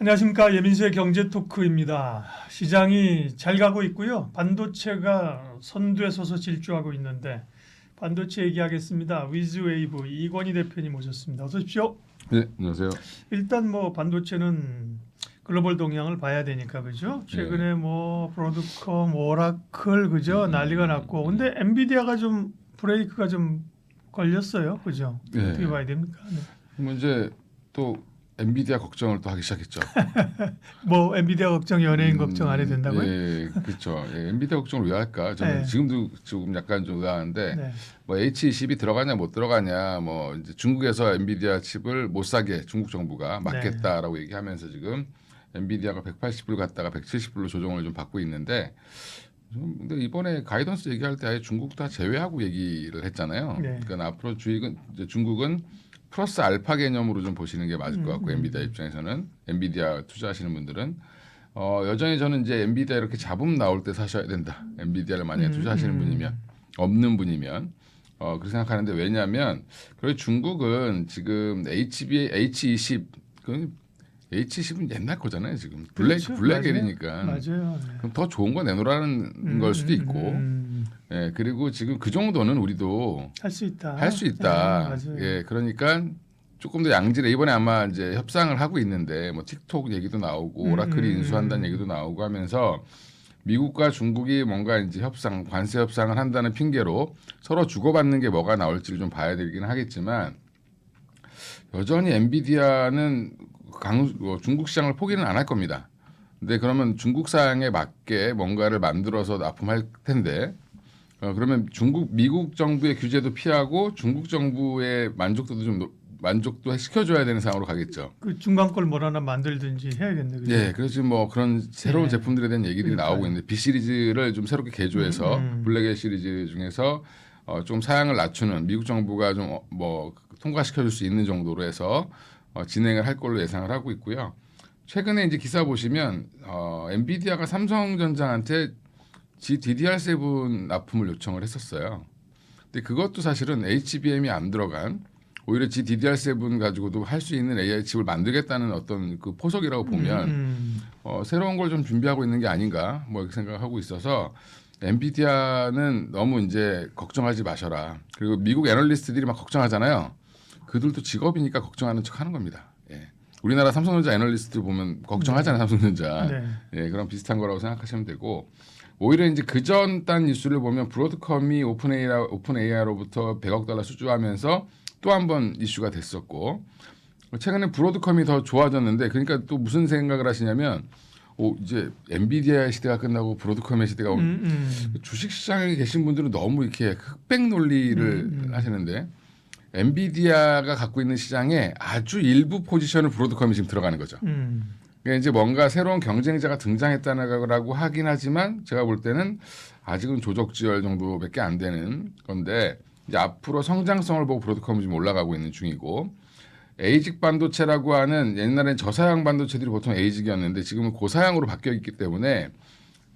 안녕하십니까. 예민수의 경제 토크입니다. 시장이 잘 가고 있고요. 반도체가 선두에 서서 질주하고 있는데 반도체 얘기하겠습니다. 위즈웨이브 이건희 대표님 모셨습니다. 어서 오십시오. 네, 안녕하세요. 일단 뭐 반도체는 글로벌 동향을 봐야 되니까 그죠? 최근에 뭐 브로드컴, 오라클 그죠? 난리가 났고 근데 엔비디아가 좀 브레이크가 좀 걸렸어요. 그죠? 네. 어떻게 봐야 됩니까? 네. 그럼 이제 또 엔비디아 걱정을 또 하기 시작했죠. 뭐 엔비디아 걱정, 연예인 걱정 안 해도 된다고요? 예, 그렇죠. 예, 엔비디아 걱정을 왜 할까? 저는 네. 지금도 조금 약간 좀 의아한데 네. 뭐 H20이 들어가냐 못 들어가냐 뭐 이제 중국에서 엔비디아 칩을 못 사게 중국 정부가 막겠다라고 얘기하면서 지금 엔비디아가 180불 갔다가 170불로 조정을 좀 받고 있는데 근데 이번에 가이던스 얘기할 때 아예 중국 다 제외하고 얘기를 했잖아요. 네. 그러니까 앞으로 주익은 이제 중국은 플러스 알파 개념으로 좀 보시는 게 맞을 것 같고 엔비디아 입장에서는 엔비디아 투자하시는 분들은 여전히 저는 이제 엔비디아 이렇게 잡음 나올 때 사셔야 된다. 엔비디아를 만약에 투자하시는 분이면 없는 분이면 그렇게 생각하는데 왜냐하면 그리고 중국은 지금 H20 그 H20은 옛날 거잖아요 지금 그렇죠. 블랙엘이니까 맞아요. 네. 그럼 더 좋은 거 내놓으라는 걸 수도 있고 예, 그리고 지금 그 정도는 우리도 할 수 있다. 할 수 있다. 네, 맞아요. 예, 그러니까 조금 더 양질의 이번에 아마 이제 협상을 하고 있는데 뭐 틱톡 얘기도 나오고 오라클이 인수한다는 얘기도 나오고 하면서 미국과 중국이 뭔가 이제 협상, 관세 협상을 한다는 핑계로 서로 주고받는 게 뭐가 나올지를 좀 봐야 되긴 하겠지만 여전히 엔비디아는 중국 시장을 포기는 안 할 겁니다. 근데 그러면 중국 사양에 맞게 뭔가를 만들어서 납품할 텐데 그러면 미국 정부의 규제도 피하고 중국 정부의 만족도도 좀 만족도 시켜줘야 되는 상황으로 가겠죠. 그 중간 걸 뭘 하나 만들든지 해야겠네. 그죠? 예, 그래서 지금 뭐 그런 새로운 네. 제품들에 대한 얘기들이 그러니까요. 나오고 있는데 B 시리즈를 좀 새롭게 개조해서 블랙 시리즈 중에서 좀 사양을 낮추는 미국 정부가 좀 뭐 통과시켜줄 수 있는 정도로 해서 진행을 할 걸로 예상을 하고 있고요. 최근에 이제 기사 보시면 엔비디아가 삼성전자한테 DDR7 납품을 요청을 했었어요. 근데 그것도 사실은 HBM이 안 들어간 오히려 DDR7 가지고도 할 수 있는 AI 칩을 만들겠다는 어떤 그 포석이라고 보면 새로운 걸 좀 준비하고 있는 게 아닌가 뭐 이렇게 생각하고 있어서 엔비디아는 너무 이제 걱정하지 마셔라. 그리고 미국 애널리스트들이 막 걱정하잖아요. 그들도 직업이니까 걱정하는 척하는 겁니다. 예. 우리나라 삼성전자 애널리스트들 보면 걱정하잖아요, 삼성전자. 네. 예, 그런 비슷한 거라고 생각하시면 되고 오히려 이제 그전 딴 뉴스를 보면 브로드컴이 오픈AI로부터 100억 달러 수주하면서 또 한 번 이슈가 됐었고 최근에 브로드컴이 더 좋아졌는데 그러니까 또 무슨 생각을 하시냐면 이제 엔비디아의 시대가 끝나고 브로드컴의 시대가 주식시장에 계신 분들은 너무 이렇게 흑백 논리를 하시는데 엔비디아가 갖고 있는 시장에 아주 일부 포지션을 브로드컴이 지금 들어가는 거죠. 그러니까 이제 뭔가 새로운 경쟁자가 등장했다라고 하긴 하지만 제가 볼 때는 아직은 조적지열 정도밖에 안 되는 건데 이제 앞으로 성장성을 보고 브로드컴이 지금 올라가고 있는 중이고 에이직 반도체라고 하는 옛날엔 저사양 반도체들이 보통 에이직이었는데 지금은 고사양으로 바뀌어 있기 때문에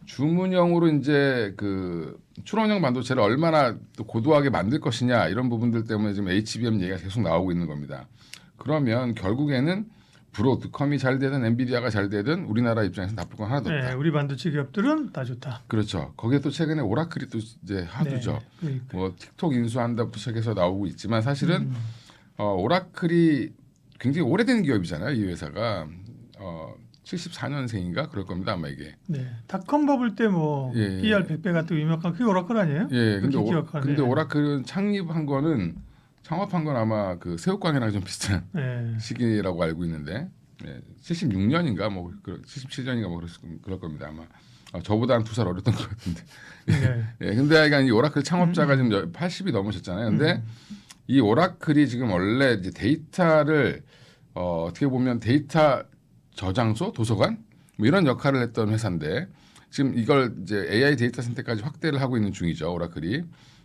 주문형으로 이제 그 출원형 반도체를 얼마나 또 고도하게 만들 것이냐 이런 부분들 때문에 지금 HBM 얘기가 계속 나오고 있는 겁니다. 그러면 결국에는 브로드컴이 잘 되든 엔비디아가 잘 되든 우리나라 입장에서 나쁠 건 하나도 없다. 네, 우리 반도체 기업들은 다 좋다. 그렇죠. 거기에 또 최근에 오라클이 또 이제 하두죠. 네, 뭐 틱톡 인수한다부터 시작해서 나오고 있지만 사실은 오라클이 굉장히 오래된 기업이잖아요. 이 회사가 74년생인가 그럴 겁니다. 아마 이게. 네, 닷컴 버블 때 뭐 예. PR 100배 같은 유명한 그게 오라클 아니에요? 예. 근데 네. 오라클은 창업한 건 아마 그 새우깡이랑 좀 비슷한 네. 시기라고 알고 있는데 76년인가 뭐 77년인가 뭐 그럴 겁니다. 아마 저보다 한 2살 어렸던 것 같은데. 네. 예. 근데 약간 이 오라클 창업자가 지금 80이 넘으셨잖아요. 근데 이 오라클이 지금 원래 이제 데이터를 어떻게 보면 데이터 저장소, 도서관 뭐 이런 역할을 했던 회사인데 지금 이걸 이제 AI 데이터 센터까지 확대를 하고 있는 중이죠, 오라클이.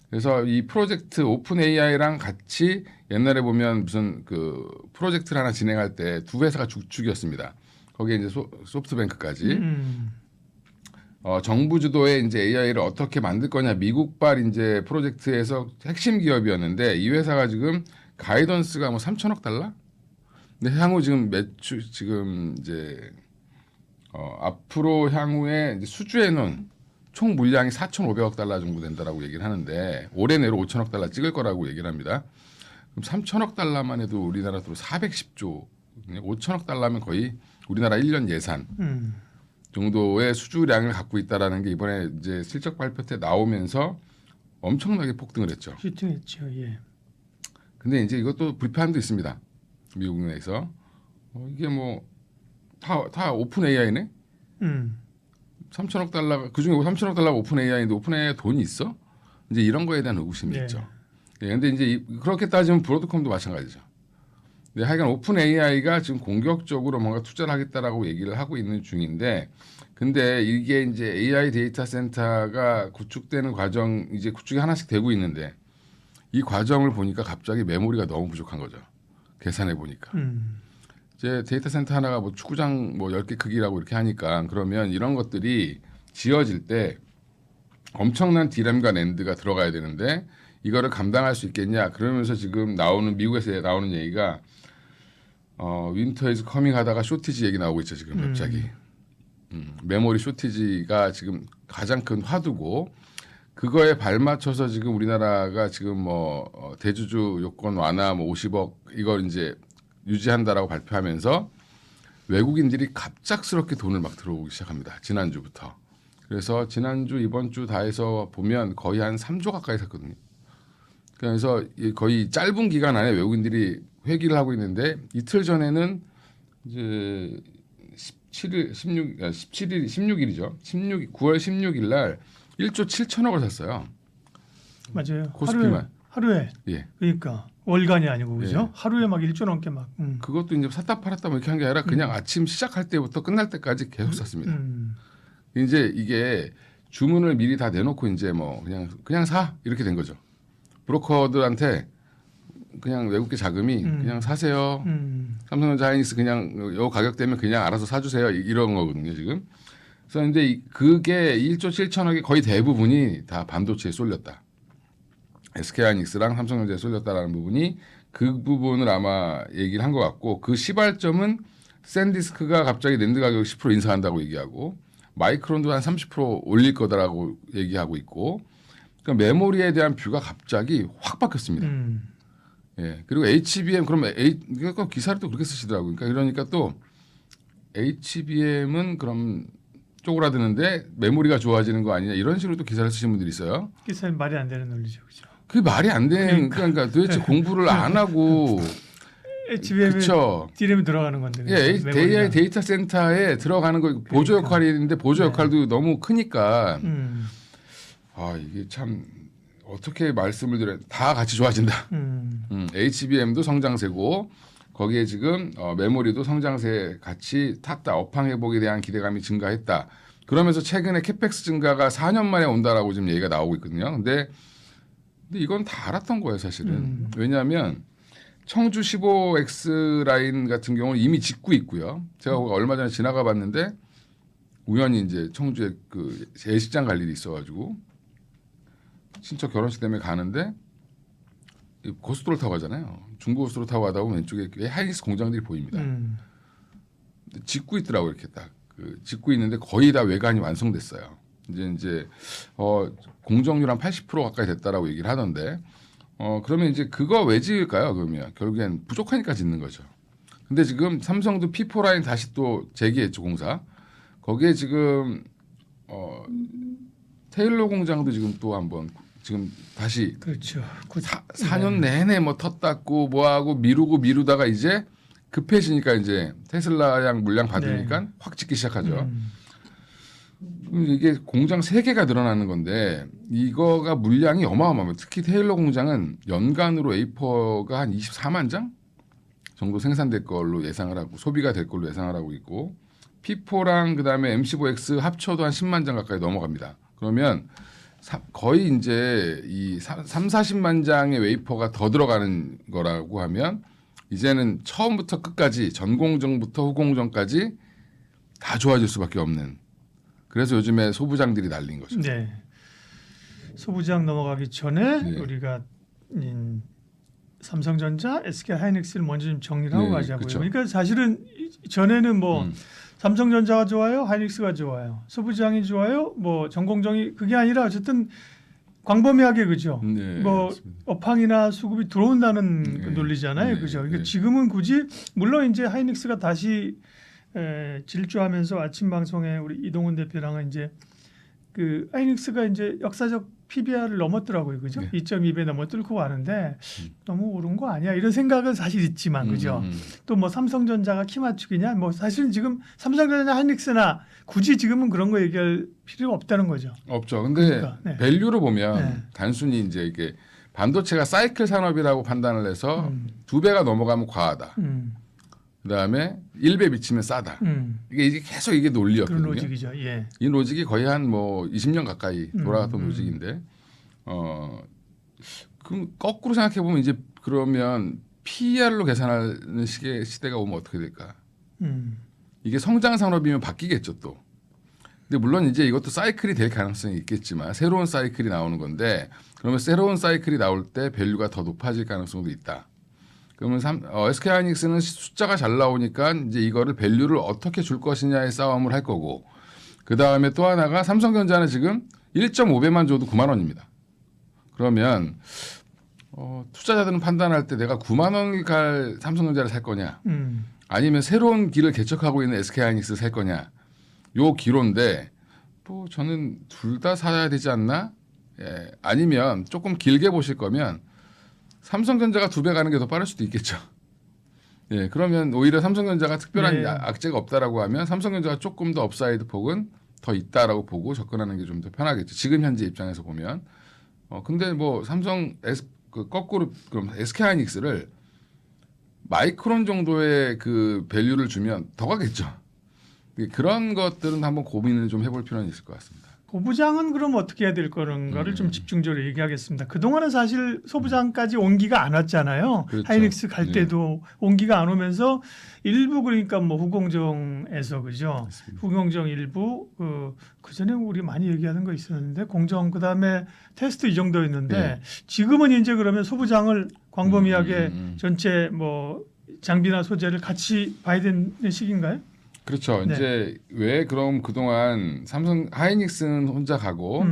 그래서 이 프로젝트 오픈 AI랑 같이 옛날에 보면 무슨 그 프로젝트를 하나 진행할 때 두 회사가 주축이었습니다. 거기에 이제 소프트뱅크까지. 정부 주도의 이제 AI를 어떻게 만들 거냐 미국발 이제 프로젝트에서 핵심 기업이었는데 이 회사가 지금 가이던스가 뭐 3천억 달러 근데 향후 지금 매출 지금 이제 앞으로 향후에 이제 수주에는 총 물량이 4,500억 달러 정도 된다라고 얘기를 하는데 올해 내로 5천억 달러 찍을 거라고 얘기를 합니다. 그럼 3천억 달러만 해도 우리나라 돈 410조, 5천억 달러면 거의 우리나라 1년 예산 정도의 수주량을 갖고 있다라는 게 이번에 이제 실적 발표 때 나오면서 엄청나게 폭등을 했죠. 슈팅했죠. 예. 근데 이제 이것도 불편함도 있습니다. 미국 내에서 이게 뭐 다 오픈 AI네. 3천억 달러 그중에 3천억 달러가 오픈 AI인데 오픈 AI 돈이 있어? 이제 이런 거에 대한 의구심이 네. 있죠. 예, 근데 이제 그렇게 따지면 브로드컴도 마찬가지죠. 네, 하여간 오픈 AI가 지금 공격적으로 뭔가 투자를 하겠다라고 얘기를 하고 있는 중인데, 근데 이게 이제 AI 데이터 센터가 구축되는 과정 이제 구축이 하나씩 되고 있는데 이 과정을 보니까 갑자기 메모리가 너무 부족한 거죠. 계산해 보니까. 이제 데이터 센터 하나가 뭐 축구장 뭐 10개 크기라고 이렇게 하니까 그러면 이런 것들이 지어질 때 엄청난 디램과 랜드가 들어가야 되는데 이거를 감당할 수 있겠냐 그러면서 지금 미국에서 나오는 얘기가 윈터 이즈 커밍 하다가 쇼티지 얘기 나오고 있죠 지금 갑자기. 메모리 쇼티지가 지금 가장 큰 화두고 그거에 발맞춰서 지금 우리나라가 지금 뭐 대주주 요건 완화 뭐 50억 이걸 이제 유지한다라고 발표하면서 외국인들이 갑작스럽게 돈을 막 들어오기 시작합니다. 지난주부터. 그래서 지난주 이번 주 다 해서 보면 거의 한 3조 가까이 샀거든요. 그래서 거의 짧은 기간 안에 외국인들이 회기를 하고 있는데 이틀 전에는 이제 16일이죠. 9월 16일 날 1조 7천억을 샀어요. 맞아요. 코스피만. 하루에. 예. 그러니까 월간이 아니고 그죠? 예. 하루에 막 1조 넘게 막. 그것도 이제 샀다 팔았다 뭐 이렇게 한 게 아니라 그냥 아침 시작할 때부터 끝날 때까지 계속 샀습니다. 이제 이게 주문을 미리 다 내놓고 이제 뭐 그냥 사 이렇게 된 거죠. 브로커들한테 그냥 외국계 자금이 그냥 사세요. 삼성전자 하이닉스 그냥 요 가격 되면 그냥 알아서 사주세요 이런 거거든요 지금. 그래서 근데 그게 1조 7천억이 거의 대부분이 다 반도체에 쏠렸다. SK하이닉스랑 삼성전자에 쏠렸다라는 부분이 그 부분을 아마 얘기를 한 것 같고 그 시발점은 샌디스크가 갑자기 랜드 가격 10% 인상한다고 얘기하고 마이크론도 한 30% 올릴 거다라고 얘기하고 있고 그러니까 메모리에 대한 뷰가 갑자기 확 바뀌었습니다. 예. 그리고 HBM 그러면 그러니까 기사를 또 그렇게 쓰시더라고요. 그러니까 또 HBM은 그럼 쪼그라드는데 메모리가 좋아지는 거 아니냐 이런 식으로 또 기사를 쓰신 분들이 있어요. 기사는 말이 안 되는 논리죠, 그죠? 그게 말이 안 되는 그러니까 도대체 공부를 안 하고 HBM에 디램이 들어가는 건데. 예, AI 데이터 센터에 들어가는 거 보조 역할이 있는데 보조 역할도 너무 크니까 이게 참 어떻게 말씀을 드려야 다 같이 좋아진다. HBM도 성장세고 거기에 지금 메모리도 성장세 같이 탔다. 업황 회복에 대한 기대감이 증가했다. 그러면서 최근에 캐펙스 증가가 4년 만에 온다라고 지금 얘기가 나오고 있거든요. 근데 이건 다 알았던 거예요, 사실은. 왜냐하면 청주 15X 라인 같은 경우는 이미 짓고 있고요. 제가 얼마 전에 지나가 봤는데 우연히 이제 청주에 그 예식장 갈 일이 있어가지고 친척 결혼식 때문에 가는데 고속도로 타고 가잖아요. 중고고속도로 타고 가다 보면 왼쪽에 하이닉스 공장들이 보입니다. 짓고 있더라고요, 이렇게 딱. 짓고 있는데 거의 다 외관이 완성됐어요. 이제 공정률 한 80% 가까이 됐다라고 얘기를 하던데 그러면 이제 그거 왜 지을까요? 그러면 결국엔 부족하니까 짓는 거죠. 근데 지금 삼성도 P4 라인 다시 또 재개했죠, 공사. 거기에 지금 테일러 공장도 지금 또 한번 지금 다시 그렇죠. 4년 내내 뭐 텄다고 뭐하고 미루다가 이제 급해지니까 이제 테슬라양 물량 받으니까 확 짓기 시작하죠. 이게 공장 3개가 늘어나는 건데 이거가 물량이 어마어마합니다. 특히 테일러 공장은 연간으로 웨이퍼가 한 24만 장 정도 생산될 걸로 예상을 하고 소비가 될 걸로 예상을 하고 있고 P4랑 그다음에 M15X 합쳐도 한 10만 장 가까이 넘어갑니다. 그러면 거의 이제 이 40만 장의 웨이퍼가 더 들어가는 거라고 하면 이제는 처음부터 끝까지 전공정부터 후공정까지 다 좋아질 수밖에 없는 그래서 요즘에 소부장들이 날린 거죠. 네. 소부장 넘어가기 전에 네. 우리가 삼성전자, SK하이닉스를 먼저 좀 정리를 하고 네, 가자고요. 그쵸. 그러니까 사실은 전에는 뭐 음. 삼성전자가 좋아요, 하이닉스가 좋아요, 소부장이 좋아요, 뭐 전공정이 그게 아니라 어쨌든 광범위하게 그죠. 네, 뭐 맞습니다. 업황이나 수급이 들어온다는 그 네. 논리잖아요, 네, 그죠. 네. 그러니까 지금은 굳이 물론 이제 하이닉스가 다시 질주하면서 아침 방송에 우리 이동훈 대표랑은 이제 그 하이닉스가 이제 역사적 PBR을 넘었더라고요, 그죠? 네. 2.2배 넘어 뚫고 가는데 너무 오른 거 아니야? 이런 생각은 사실 있지만, 그죠? 또 뭐 삼성전자가 키 맞추기냐? 뭐 사실은 지금 삼성전자, 하이닉스나 굳이 지금은 그런 거 얘기할 필요가 없다는 거죠. 없죠. 근데 그러니까, 네. 밸류로 보면 네. 단순히 이제 이게 반도체가 사이클 산업이라고 판단을 해서 2배가 넘어가면 과하다. 음, 그다음에 1배 미치면 싸다. 음, 이게 계속 이게 그런 논리였거든요. 로직이죠. 예. 이 로직이 거의 한 뭐 20년 가까이 돌아갔던 음. 로직인데 그럼 거꾸로 생각해 보면 이제 그러면 PER로 계산하는 시대가 오면 어떻게 될까? 이게 성장 산업이면 바뀌겠죠 또. 근데 물론 이제 이것도 사이클이 될 가능성이 있겠지만 새로운 사이클이 나오는 건데 그러면 새로운 사이클이 나올 때 밸류가 더 높아질 가능성도 있다. 그러면 SK하이닉스는 숫자가 잘 나오니까 이제 이거를 밸류를 어떻게 줄 것이냐의 싸움을 할 거고 그 다음에 또 하나가 삼성전자는 지금 1.5배만 줘도 9만 원입니다. 그러면 투자자들은 판단할 때 내가 9만 원을 갈 삼성전자를 살 거냐 아니면 새로운 길을 개척하고 있는 SK하이닉스를 살 거냐 요 기로인데 뭐 저는 둘 다 사야 되지 않나? 예, 아니면 조금 길게 보실 거면 삼성전자가 2배 가는 게 더 빠를 수도 있겠죠. 예, 그러면 오히려 삼성전자가 특별한 네. 악재가 없다라고 하면 삼성전자가 조금 더 업사이드 폭은 더 있다라고 보고 접근하는 게 좀 더 편하겠죠. 지금 현재 입장에서 보면. 근데 뭐 거꾸로 그럼 SK하이닉스를 마이크론 정도의 그 밸류를 주면 더 가겠죠. 그런 것들은 한번 고민을 좀 해볼 필요는 있을 것 같습니다. 고부장은 그럼 어떻게 해야 될 거는가를 좀 집중적으로 얘기하겠습니다. 그동안은 사실 소부장까지 온기가 안 왔잖아요. 그렇죠. 하이닉스 갈 네. 때도 온기가 안 오면서 일부 그러니까 뭐 후공정에서 그죠. 맞습니다. 후공정 일부 그 전에 우리 많이 얘기하는 거 있었는데 공정 그다음에 테스트 이 정도였는데 네. 지금은 이제 그러면 소부장을 광범위하게 전체 뭐 장비나 소재를 같이 봐야 되는 시기인가요? 그렇죠. 네. 이제 왜 그럼 그동안 삼성 하이닉스는 혼자 가고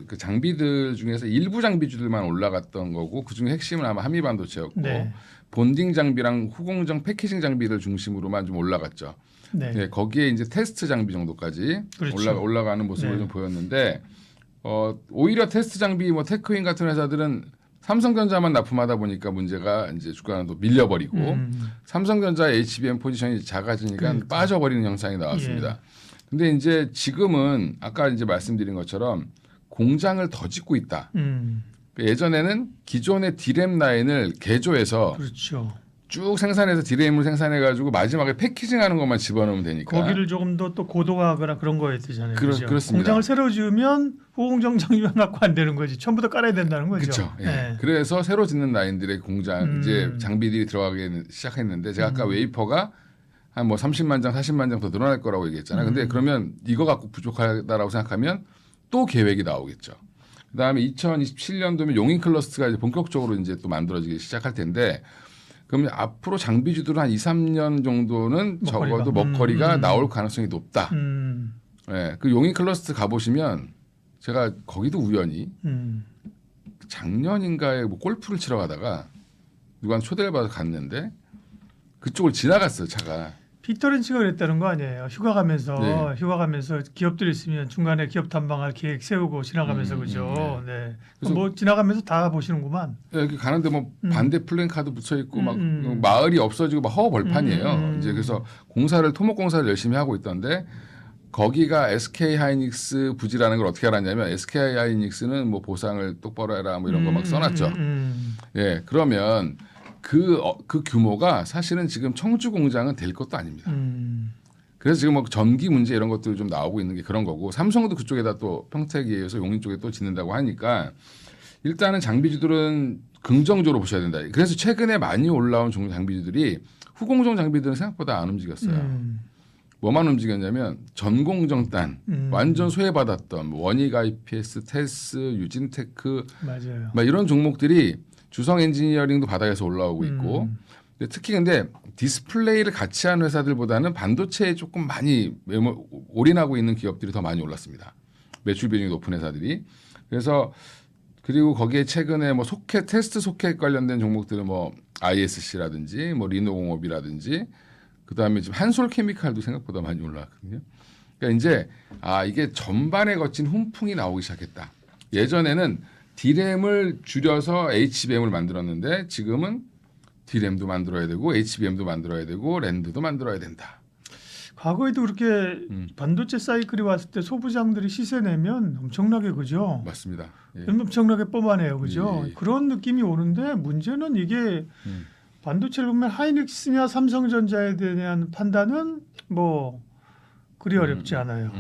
그 장비들 중에서 일부 장비주들만 올라갔던 거고 그중에 핵심은 아마 한미 반도체였고 네. 본딩 장비랑 후공정 패키징 장비를 중심으로만 좀 올라갔죠. 네. 네, 거기에 이제 테스트 장비 정도까지 그렇죠. 올라가는 모습을 네. 좀 보였는데 오히려 테스트 장비 뭐 테크윈 같은 회사들은 삼성전자만 납품하다 보니까 문제가 이제 주가는 또 밀려버리고 삼성전자의 HBM 포지션이 작아지니까 그러니까. 빠져버리는 현상이 나왔습니다. 근데 이제 지금은 아까 이제 말씀드린 것처럼 공장을 더 짓고 있다. 예전에는 기존의 디램 라인을 개조해서 그렇죠. 쭉 생산해서 디램을 생산해가지고 마지막에 패키징하는 것만 집어넣으면 되니까. 거기를 조금 더 또 고도화하거나 그런 거에 되잖아요. 그죠? 그렇습니다. 공장을 새로 지으면 후공정 장비만 갖고 안 되는 거지. 처음부터 깔아야 된다는 거죠. 그렇죠. 예. 네. 그래서 새로 짓는 라인들의 공장 이제 장비들이 들어가기 시작했는데 제가 아까 웨이퍼가 한 뭐 30만 장, 40만 장 더 늘어날 거라고 얘기했잖아요. 근데 그러면 이거 갖고 부족하다라고 생각하면 또 계획이 나오겠죠. 그다음에 2027년도면 용인 클러스터가 이제 본격적으로 이제 또 만들어지기 시작할 텐데 그러면 앞으로 장비주들은 한 2, 3년 정도는 적어도 먹거리가 나올 가능성이 높다. 예, 그 용인 클러스터 가보시면 제가 거기도 우연히 작년인가에 뭐 골프를 치러 가다가 누가 초대를 받아서 갔는데 그쪽을 지나갔어요 차가. 피터 린치가 그랬다는 거 아니에요. 휴가 가면서 네. 휴가 가면서 기업들 있으면 중간에 기업 탐방할 계획 세우고 지나가면서 그죠. 네. 그래서 뭐 지나가면서 다 보시는구만. 여기 가는데 뭐 반대 플랜카드 붙여 있고 막 마을이 없어지고 막 허허벌판이에요. 이제 그래서 토목 공사를 열심히 하고 있던데 거기가 SK 하이닉스 부지라는 걸 어떻게 알았냐면 SK 하이닉스는 뭐 보상을 똑바로 해라 뭐 이런 거 막 써놨죠. 예, 그러면 그 규모가 사실은 지금 청주 공장은 될 것도 아닙니다. 그래서 지금 뭐 전기 문제 이런 것들 좀 나오고 있는 게 그런 거고 삼성도 그쪽에다 또 평택에 의해서 용인 쪽에 또 짓는다고 하니까 일단은 장비주들은 긍정적으로 보셔야 된다. 그래서 최근에 많이 올라온 종류 장비주들이 후공정 장비들은 생각보다 안 움직였어요. 뭐만 움직였냐면 전공정단 완전 소외받았던 뭐 원익 IPS, 테스, 유진테크 맞아요. 막 이런 종목들이 주성 엔지니어링도 바닥에서 올라오고 있고 근데 특히 근데 디스플레이를 같이 한 회사들보다는 반도체에 조금 많이 올인하고 있는 기업들이 더 많이 올랐습니다. 매출 비중이 높은 회사들이. 그래서 그리고 거기에 최근에 뭐 소켓 테스트 소켓 관련된 종목들은 뭐 ISC라든지 뭐 리노공업이라든지 그다음에 지금 한솔 케미칼도 생각보다 많이 올라왔거든요. 그러니까 이제 이게 전반에 거친 훈풍이 나오기 시작했다. 예전에는 D램을 줄여서 HBM을 만들었는데 지금은 D램도 만들어야 되고 HBM도 만들어야 되고 랜드도 만들어야 된다. 과거에도 그렇게 반도체 사이클이 왔을 때 소부장들이 시세 내면 엄청나게 그죠? 맞습니다. 예. 엄청나게 뻔하네요, 그죠? 예. 그런 느낌이 오는데 문제는 이게 반도체를 보면 하이닉스냐 삼성전자에 대한 판단은 뭐 그리 어렵지 않아요.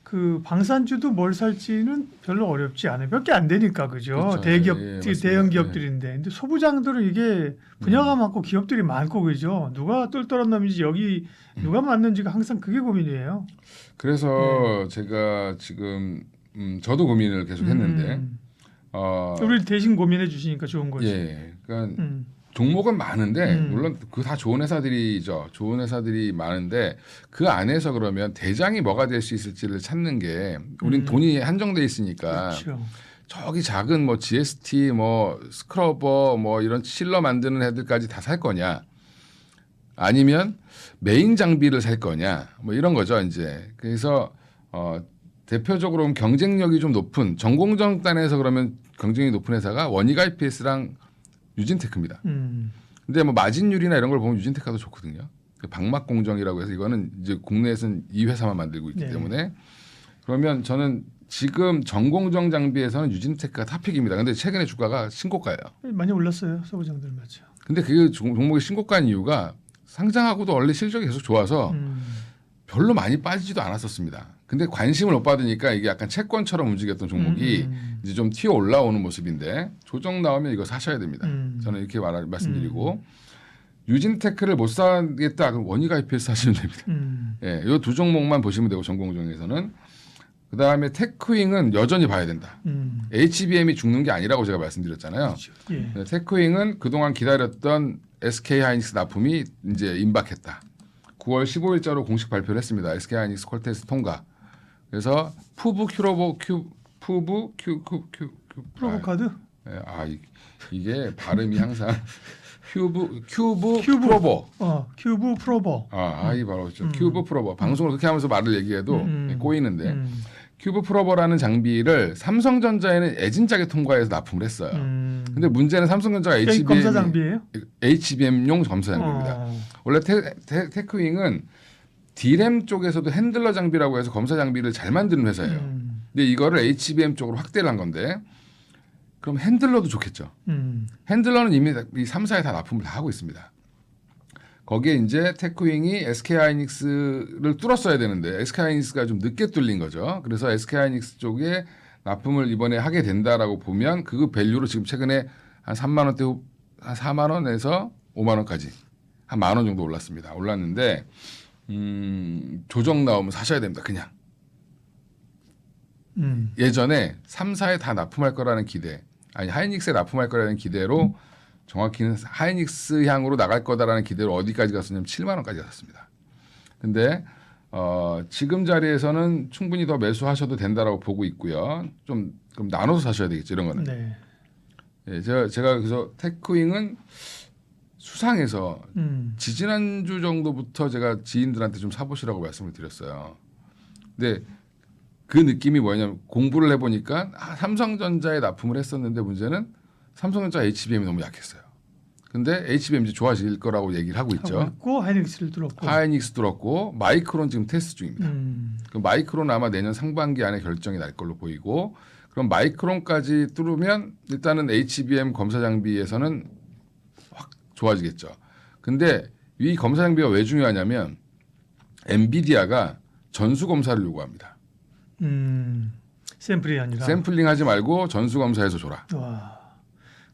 그 방산주도 뭘 살지는 별로 어렵지 않아요. 몇 개 안 되니까 그죠? 그렇죠. 대기업, 예, 대형 기업들인데, 근데 소부장들은 이게 분야가 많고 기업들이 많고 그죠? 누가 똘똘한 놈인지 여기 누가 맞는지가 항상 그게 고민이에요. 그래서 제가 지금 저도 고민을 계속 했는데 우리 대신 고민해 주시니까 좋은 거지. 예, 그러니까 종목은 많은데 물론 그 다 좋은 회사들이죠. 좋은 회사들이 많은데 그 안에서 그러면 대장이 뭐가 될 수 있을지를 찾는 게 우린 돈이 한정돼 있으니까 그렇죠. 저기 작은 뭐 GST 뭐 스크러버 뭐 이런 칠러 만드는 애들까지 다 살 거냐 아니면 메인 장비를 살 거냐 뭐 이런 거죠 이제. 그래서 대표적으로 보면 경쟁력이 좀 높은 전공정단에서 그러면 경쟁력이 높은 회사가 원익 IPS랑 유진테크입니다. 근데 뭐 마진율이나 이런 걸 보면 유진테크가 더 좋거든요. 박막공정이라고 해서 이거는 이제 국내에서는 이 회사만 만들고 있기 때문에 그러면 저는 지금 전공정 장비에서는 유진테크가 탑픽입니다. 근데 최근에 주가가 신고가예요. 많이 올랐어요, 소부장들 맞죠. 근데 그 종목이 신고가인 이유가 상장하고도 원래 실적이 계속 좋아서 별로 많이 빠지지도 않았었습니다. 근데 관심을 못 받으니까 이게 약간 채권처럼 움직였던 종목이 이제 좀 튀어 올라오는 모습인데 조정 나오면 이거 사셔야 됩니다. 저는 이렇게 말씀드리고 유진테크를 못 사겠다 그럼 원익 IPS 사시면 됩니다. 예, 이 두 종목만 보시면 되고 전공정에서는 그 다음에 테크윙은 여전히 봐야 된다. HBM이 죽는 게 아니라고 제가 말씀드렸잖아요. 그렇죠. 예. 테크윙은 그동안 기다렸던 SK 하이닉스 납품이 이제 임박했다. 9월 15일자로 공식 발표를 했습니다. SK 하이닉스 퀄테스트 통과. 그래서 푸브 프로보카드? 이게 발음이 항상 큐브 프로버. 큐브 프로버. 이 바로 큐브 프로버. 방송을 그렇게 하면서 말을 얘기해도 꼬이는데 큐브 프로버라는 장비를 삼성전자에는 애진작에 통과해서 납품을 했어요. 근데 문제는 삼성전자가 검사 장비예요? HBM용 검사 장비입니다. 원래 테크윙은 D램 쪽에서도 핸들러 장비라고 해서 검사 장비를 잘 만드는 회사예요. 근데 이거를 HBM 쪽으로 확대를 한 건데 그럼 핸들러도 좋겠죠. 핸들러는 이미 이 3사에 다 납품을 다 하고 있습니다. 거기에 이제 테크윙이 SK하이닉스를 뚫었어야 되는데 SK하이닉스가 좀 늦게 뚫린 거죠. 그래서 SK하이닉스 쪽에 납품을 이번에 하게 된다라고 보면 그 밸류로 지금 최근에 한 3만 원대 한 4만 원에서 5만 원까지 한 만 원 정도 올랐습니다. 올랐는데 조정 나오면 사셔야 됩니다. 그냥. 예전에 3사에 다 납품할 거라는 기대, 아니 하이닉스에 납품할 거라는 기대로 정확히는 하이닉스 향으로 나갈 거다라는 기대로 어디까지 갔었냐면 7만 원까지 갔습니다. 근데 지금 자리에서는 충분히 더 매수하셔도 된다라고 보고 있고요. 좀 그럼 나눠서 사셔야 되겠죠, 이런 거는. 네. 예, 제가 그래서 테크윙은 수상해서 지지난주 정도부터 제가 지인들한테 좀 사보시라고 말씀을 드렸어요. 근데 그 느낌이 뭐냐면 공부를 해보니까 삼성전자에 납품을 했었는데 문제는 삼성전자 HBM이 너무 약했어요. 근데 HBM 이제 좋아질 거라고 얘기를 하고 있죠. 하고 있고 하이닉스를 뚫었고. 하이닉스 뚫었고 마이크론 지금 테스트 중입니다. 그 마이크론 아마 내년 상반기 안에 결정이 날 걸로 보이고 그럼 마이크론까지 뚫으면 일단은 HBM 검사 장비에서는 확 좋아지겠죠. 근데 이 검사 장비가 왜 중요하냐면 엔비디아가 전수 검사를 요구합니다. 샘플이 아니라. 샘플링하지 말고 전수 검사해서 줘라. 와.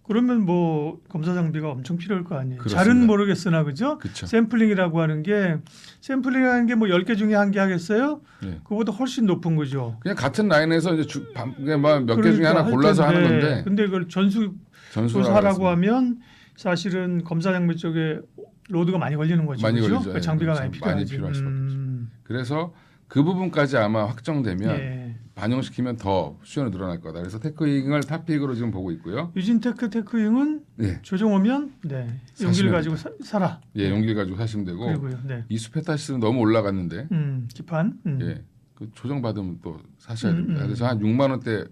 그러면 뭐 검사 장비가 엄청 필요할 거 아니에요. 그렇습니다. 잘은 모르겠으나 그죠? 그쵸. 샘플링이라고 하는 게 샘플링하는 게 뭐 10개 중에 1개 하겠어요? 네. 그거보다 훨씬 높은 거죠. 그냥 같은 라인에서 이제 몇 개 중에 하나 할 골라서 텐데. 하는 건데. 근데 그걸 전수 전수를 사라고 하면 사실은 검사 장비 쪽에 로드가 많이 걸리는 거죠. 많이 그렇죠? 걸리죠. 그 장비가 예, 많이 필요하지. 필요할 수밖에 없죠. 그래서 그 부분까지 아마 확정되면 예. 반영시키면 더 수요는 늘어날 거다. 그래서 테크윙을 탑픽으로 지금 보고 있고요. 유진테크 테크윙은 네. 조정 오면 네. 용기를 사시면 가지고 사라. 예, 용기를 가지고 사시면 되고 그리고요. 네. 이수페타시스는 너무 올라갔는데 기판. 예, 그 조정 받으면 또 사셔야 됩니다. 그래서 한 6만 원대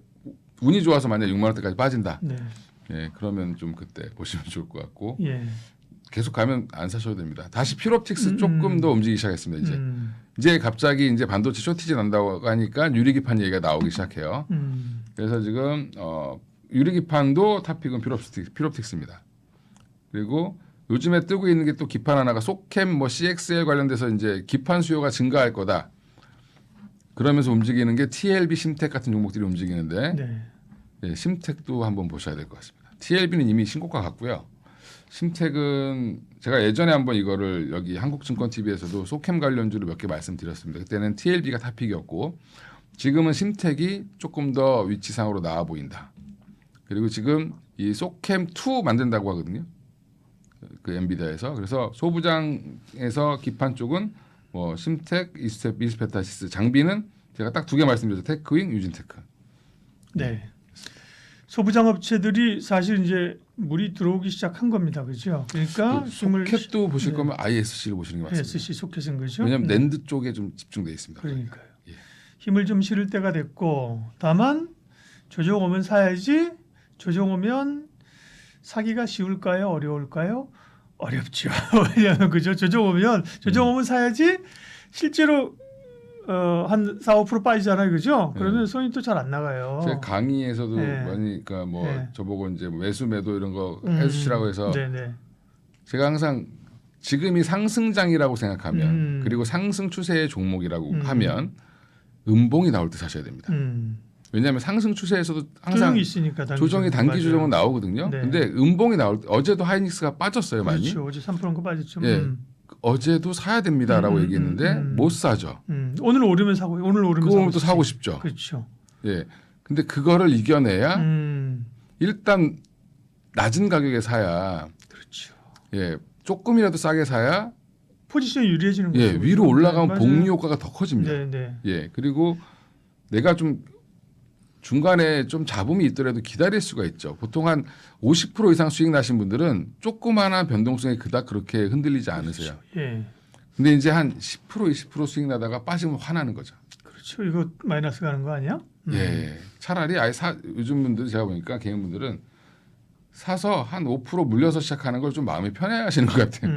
운이 좋아서 만약 6만 원대까지 빠진다. 네. 예, 그러면 좀 그때 보시면 좋을 것 같고 예. 계속 가면 안 사셔도 됩니다. 다시 필옵틱스 조금 더 움직이기 시작했습니다. 이제 갑자기 이제 반도체 쇼티지 난다고 하니까 유리기판 얘기가 나오기 시작해요. 그래서 지금 유리기판도 탑픽은 필옵틱스입니다. 그리고 요즘에 뜨고 있는 게 또 기판 하나가 소캠 뭐 CXL 관련돼서 이제 기판 수요가 증가할 거다. 그러면서 움직이는 게 TLB 심텍 같은 종목들이 움직이는데 네. 예, 심텍도 한번 보셔야 될 것 같습니다. TLB는 이미 신고가 갔고요. 심텍은 제가 예전에 한번 이거를 여기 한국증권TV에서도 소캠 관련주로 몇 개 말씀드렸습니다. 그때는 TLB가 탑픽이었고 지금은 심텍이 조금 더 위치상으로 나아 보인다. 그리고 지금 이 소캠 2 만든다고 하거든요. 그 엔비디아에서. 그래서 소부장에서 기판 쪽은 뭐 심텍, 이스페타시스, 장비는 제가 딱 두 개 말씀드렸죠. 테크윙, 유진테크. 네. 소부장 업체들이 사실 이제 물이 들어오기 시작한 겁니다. 그렇죠? 그러니까 소켓도 보실 네. 거면 ISC를 보시는 게 맞습니다. SC 소켓인 거죠. 왜냐하면 네. 랜드 쪽에 좀 집중돼 있습니다. 그러니까요. 예. 힘을 좀 실을 때가 됐고 다만 조정 오면 사야지. 조정 오면 사기가 쉬울까요? 어려울까요? 어렵죠. 왜냐하면 그죠? 조정 오면 사야지. 실제로 한 4~5% 빠지잖아요, 그죠? 그러면 손이 또 잘 안 나가요. 제 강의에서도 네. 많이 그러니까 뭐 네. 저보고 이제 매수 매도 이런 거 해주시라고 해서 네네. 제가 항상 지금이 상승장이라고 생각하면 그리고 상승 추세의 종목이라고 하면 음봉이 나올 때 사셔야 됩니다. 왜냐하면 상승 추세에서도 항상 조정이 있으니까 조정이 단기 맞아요. 조정은 나오거든요. 네. 근데 음봉이 나올 때 어제도 하이닉스가 빠졌어요 많이. 그렇죠. 어제 3%가 빠졌죠. 예. 어제도 사야 됩니다라고 얘기했는데 못 사죠. 오늘 오르면 사고 오늘 오르면 그거 사고 또 사고 싶죠. 그렇죠. 예. 근데 그거를 이겨내야 일단 낮은 가격에 사야 그렇죠. 예. 조금이라도 싸게 사야 포지션이 유리해지는 거죠. 예, 위로 올라가면 네, 복리 효과가 더 커집니다. 네, 네. 예. 그리고 내가 좀 중간에 좀 잡음이 있더라도 기다릴 수가 있죠. 보통 한 50% 이상 수익 나신 분들은 조그마한 변동성에 그닥 그렇게 흔들리지 않으세요. 예. 근데 이제 한 10% 20% 수익 나다가 빠지면 화나는 거죠. 그렇죠. 이거 마이너스 가는 거 아니야? 예. 차라리 아예 요즘 분들 제가 보니까 개인분들은 사서 한 5% 물려서 시작하는 걸 좀 마음이 편해하시는 것 같아요.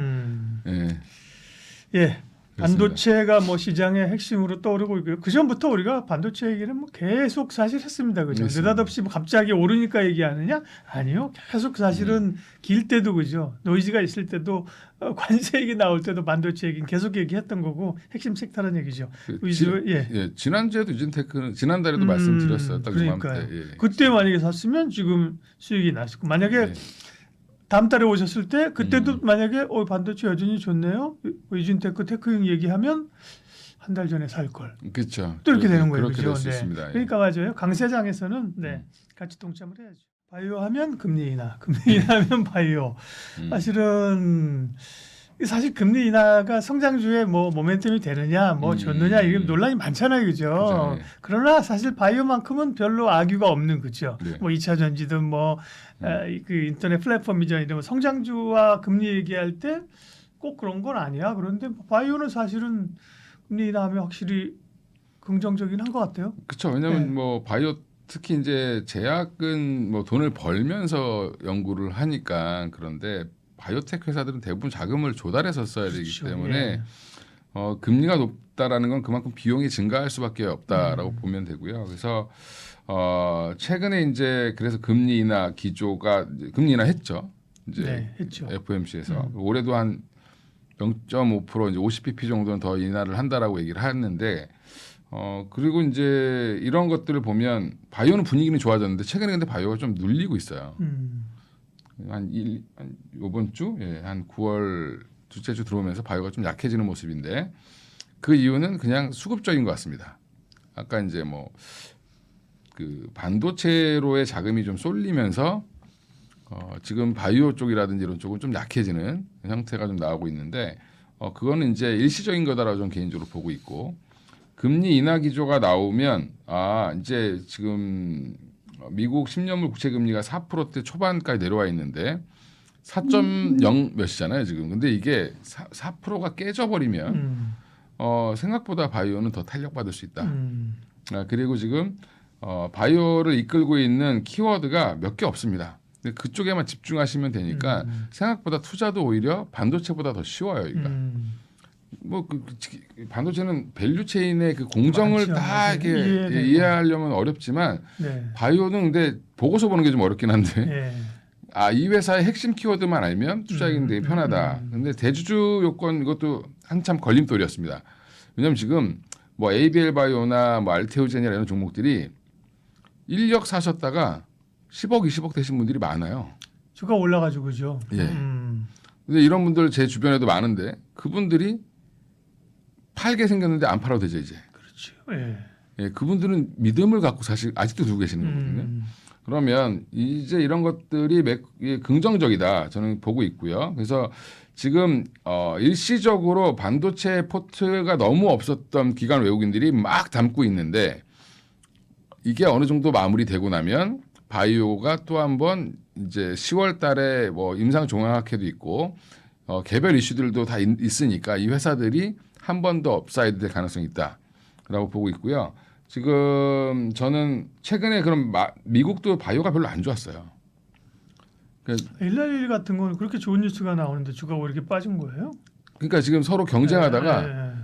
예. 예. 그렇습니다. 반도체가 뭐 시장의 핵심으로 떠오르고 있고요. 그 전부터 우리가 반도체 얘기를 뭐 계속 사실 했습니다. 그죠? 그렇습니다. 느닷없이 뭐 갑자기 오르니까 얘기하느냐? 아니요. 계속 사실은 길 때도 그죠. 노이즈가 있을 때도 관세 얘기 나올 때도 반도체 얘기는 계속 얘기했던 거고 핵심 섹터라는 얘기죠. 예. 지난주에도 유진테크는 지난달에도 말씀드렸어요. 딱 그러니까요. 이맘때. 예. 그때 만약에 샀으면 지금 수익이 났을 거. 만약에 예. 다음 달에 오셨을 때 그때도 만약에 반도체 여전히 좋네요. 유진테크 테크용 얘기하면 한 달 전에 살 걸. 그렇죠. 또 이렇게 되는 거예요. 그렇게 그죠? 될 수 네. 있습니다. 예. 그러니까 맞아요. 강세장에서는 같이 동참을 해야죠. 바이오 하면 금리 인하, 금리 인하면 바이오. 사실 금리 인하가 성장주에 뭐 모멘텀이 되느냐, 뭐 좋느냐 이게 논란이 많잖아요, 그죠? 그죠, 예. 그러나 사실 바이오만큼은 별로 악유가 없는 거죠. 네. 뭐 2차 전지든 뭐 그 인터넷 플랫폼이죠, 이런 성장주와 금리 얘기할 때 꼭 그런 건 아니야. 그런데 바이오는 사실은 금리 인하하면 확실히 긍정적인 한 것 같아요. 그렇죠. 왜냐하면 네. 뭐 바이오 특히 이제 제약은 뭐 돈을 벌면서 연구를 하니까 그런데 바이오텍 회사들은 대부분 자금을 조달해서 써야 되기 그렇죠. 때문에 예. 금리가 높다라는 건 그만큼 비용이 증가할 수밖에 없다라고 보면 되고요. 그래서 최근에 이제 그래서 금리 인하 기조가 금리 인하 했죠. 이제 네, 했죠. FOMC에서 올해도 한 0.5% 이제 50bp 정도는 더 인하를 한다라고 얘기를 하는데 그리고 이제 이런 것들을 보면 바이오는 분위기는 좋아졌는데 최근에 근데 바이오가 좀 눌리고 있어요. 한 이번 주, 예, 한 9월 둘째 주 들어오면서 바이오가 좀 약해지는 모습인데 그 이유는 그냥 수급적인 것 같습니다. 아까 이제 뭐 그 반도체로의 자금이 좀 쏠리면서 지금 바이오 쪽이라든지 이런 쪽은 좀 약해지는 형태가 좀 나오고 있는데 그거는 이제 일시적인 거다라고 좀 개인적으로 보고 있고 금리 인하 기조가 나오면 이제 지금 미국 10년물 국채 금리가 4%대 초반까지 내려와 있는데 4.0 몇이잖아요 지금. 근데 이게 4%가 깨져버리면 생각보다 바이오는 더 탄력받을 수 있다. 그리고 지금 바이오를 이끌고 있는 키워드가 몇 개 없습니다. 근데 그쪽에만 집중하시면 되니까 생각보다 투자도 오히려 반도체보다 더 쉬워요. 이거. 반도체는 밸류체인의 그 공정을 다 이렇게 이해하려면 어렵지만 네. 바이오는 근데 보고서 보는 게 좀 어렵긴 한데 네. 이 회사의 핵심 키워드만 알면 투자하기는 되게 편하다. 근데 대주주 요건 이것도 한참 걸림돌이었습니다. 왜냐하면 지금 뭐 ABL 바이오나 뭐 알테오젠이나 이런 종목들이 1억 사셨다가 10억, 20억 되신 분들이 많아요. 주가 올라가지고 그죠. 예. 근데 이런 분들 제 주변에도 많은데 그분들이 팔게 생겼는데 안 팔아도 되죠 이제. 그렇죠. 예. 예, 그분들은 믿음을 갖고 사실 아직도 두고 계시는 거거든요. 그러면 이제 이런 것들이 긍정적이다 저는 보고 있고요. 그래서 지금 일시적으로 반도체 포트가 너무 없었던 기관 외국인들이 막 담고 있는데 이게 어느 정도 마무리되고 나면 바이오가 또 한번 이제 10월 달에 뭐 임상 종합학회도 있고 개별 이슈들도 다 있으니까 이 회사들이 한 번 더 업사이드 될 가능성이 있다라고 보고 있고요. 지금 저는 최근에 그럼 미국도 바이오가 별로 안 좋았어요. 111 같은 거는 그렇게 좋은 뉴스가 나오는데 주가 왜 이렇게 빠진 거예요? 그러니까 지금 서로 경쟁하다가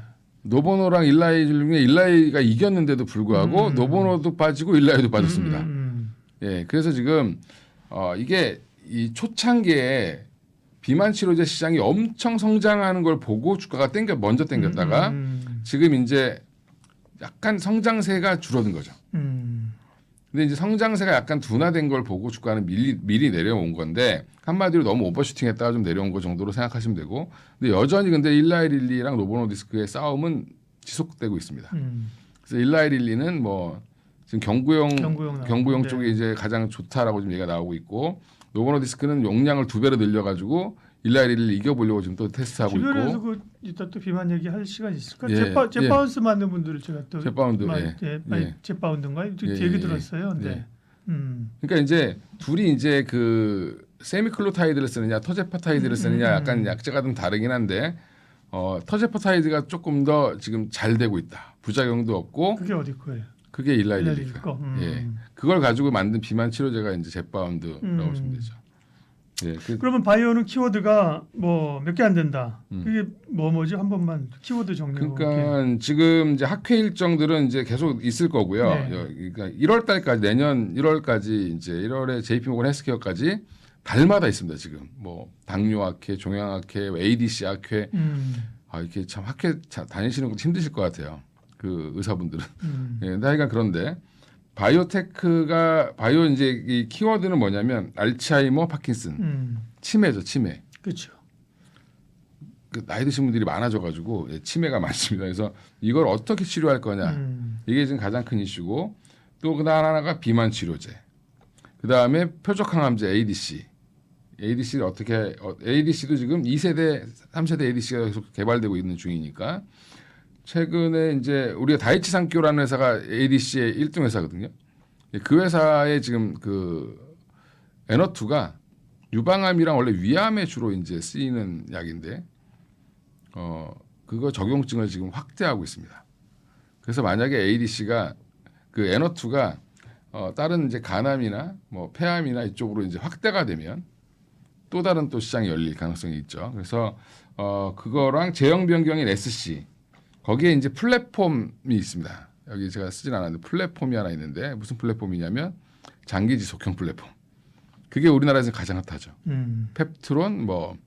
노보노랑 일라이 중에 일라이가 이겼는데도 불구하고 노보노도 빠지고 일라이도 빠졌습니다. 예, 그래서 지금 이게 이 초창기에 비만 치료제 시장이 엄청 성장하는 걸 보고 주가가 먼저 땡겼다가 지금 이제 약간 성장세가 줄어든 거죠. 근데 이제 성장세가 약간 둔화된 걸 보고 주가는 미리 내려온 건데 한마디로 너무 오버슈팅했다가 좀 내려온 거 정도로 생각하시면 되고 근데 여전히 근데 일라이릴리랑 노보노디스크의 싸움은 지속되고 있습니다. 그래서 일라이릴리는 뭐 지금 경구용 쪽이 이제 가장 좋다라고 지금 얘기가 나오고 있고 노보노디스크는 용량을 2배로 늘려가지고 일라이릴리 이겨보려고 지금 또 테스트하고 있고. 주변에서 이따 또 비만 얘기할 시간 있을까? 예, jet바운스 만든 분들을 제가 또 젯바운드, jet바운드인가 얘기 들었어요. 근데 그러니까 이제 둘이 이제 그 세미클로타이드를 쓰느냐 터제파타이드를 쓰느냐 약간 약재가 좀 다르긴 한데 터제파타이드가 조금 더 지금 잘 되고 있다. 부작용도 없고. 그게 어디 거예요? 그게 일라이릴리 거. 예, 그걸 가지고 만든 비만 치료제가 이제 젯바운드라고 보시면 되죠. 예, 그러면 바이오는 키워드가 뭐 몇 개 안 된다. 그게 뭐지? 한 번만 키워드 정리해 볼게요. 그러니까 지금 이제 학회 일정들은 이제 계속 있을 거고요. 네. 그러니까 1월 달까지 내년 1월까지 이제 1월에 JP모건 헬스케어까지 달마다 있습니다. 지금 뭐 당뇨 학회, 종양 학회, ADC 학회. 이렇게 참 학회 다니시는 것도 힘드실 것 같아요. 그 의사분들은. 예, 하여간 그런데 바이오 이제 이 키워드는 뭐냐면 알츠하이머, 파킨슨, 치매죠, 치매. 그렇죠. 그 나이 드신 분들이 많아져가지고 치매가 많습니다. 그래서 이걸 어떻게 치료할 거냐 이게 지금 가장 큰 이슈고 또 그다음 하나가 비만 치료제. 그 다음에 표적항암제 ADC를 어떻게 ADC도 지금 2세대, 3세대 ADC가 계속 개발되고 있는 중이니까. 최근에 이제 우리가 다이치 산키오라는 회사가 ADC의 1등 회사거든요. 그 회사의 지금 그 에너투가 유방암이랑 원래 위암에 주로 이제 쓰이는 약인데 그거 적용증을 지금 확대하고 있습니다. 그래서 만약에 ADC가 그 에너투가 다른 이제 간암이나 뭐 폐암이나 이쪽으로 이제 확대가 되면 또 다른 또 시장이 열릴 가능성이 있죠. 그래서 그거랑 제형 변경인 SC 거기에 이제 플랫폼이 있습니다. 여기 제가 쓰진 않았는데 플랫폼이 하나 있는데 무슨 플랫폼이냐면 장기 지속형 플랫폼. 그게 우리나라에서 가장 핫하죠. 펩트론, 뭐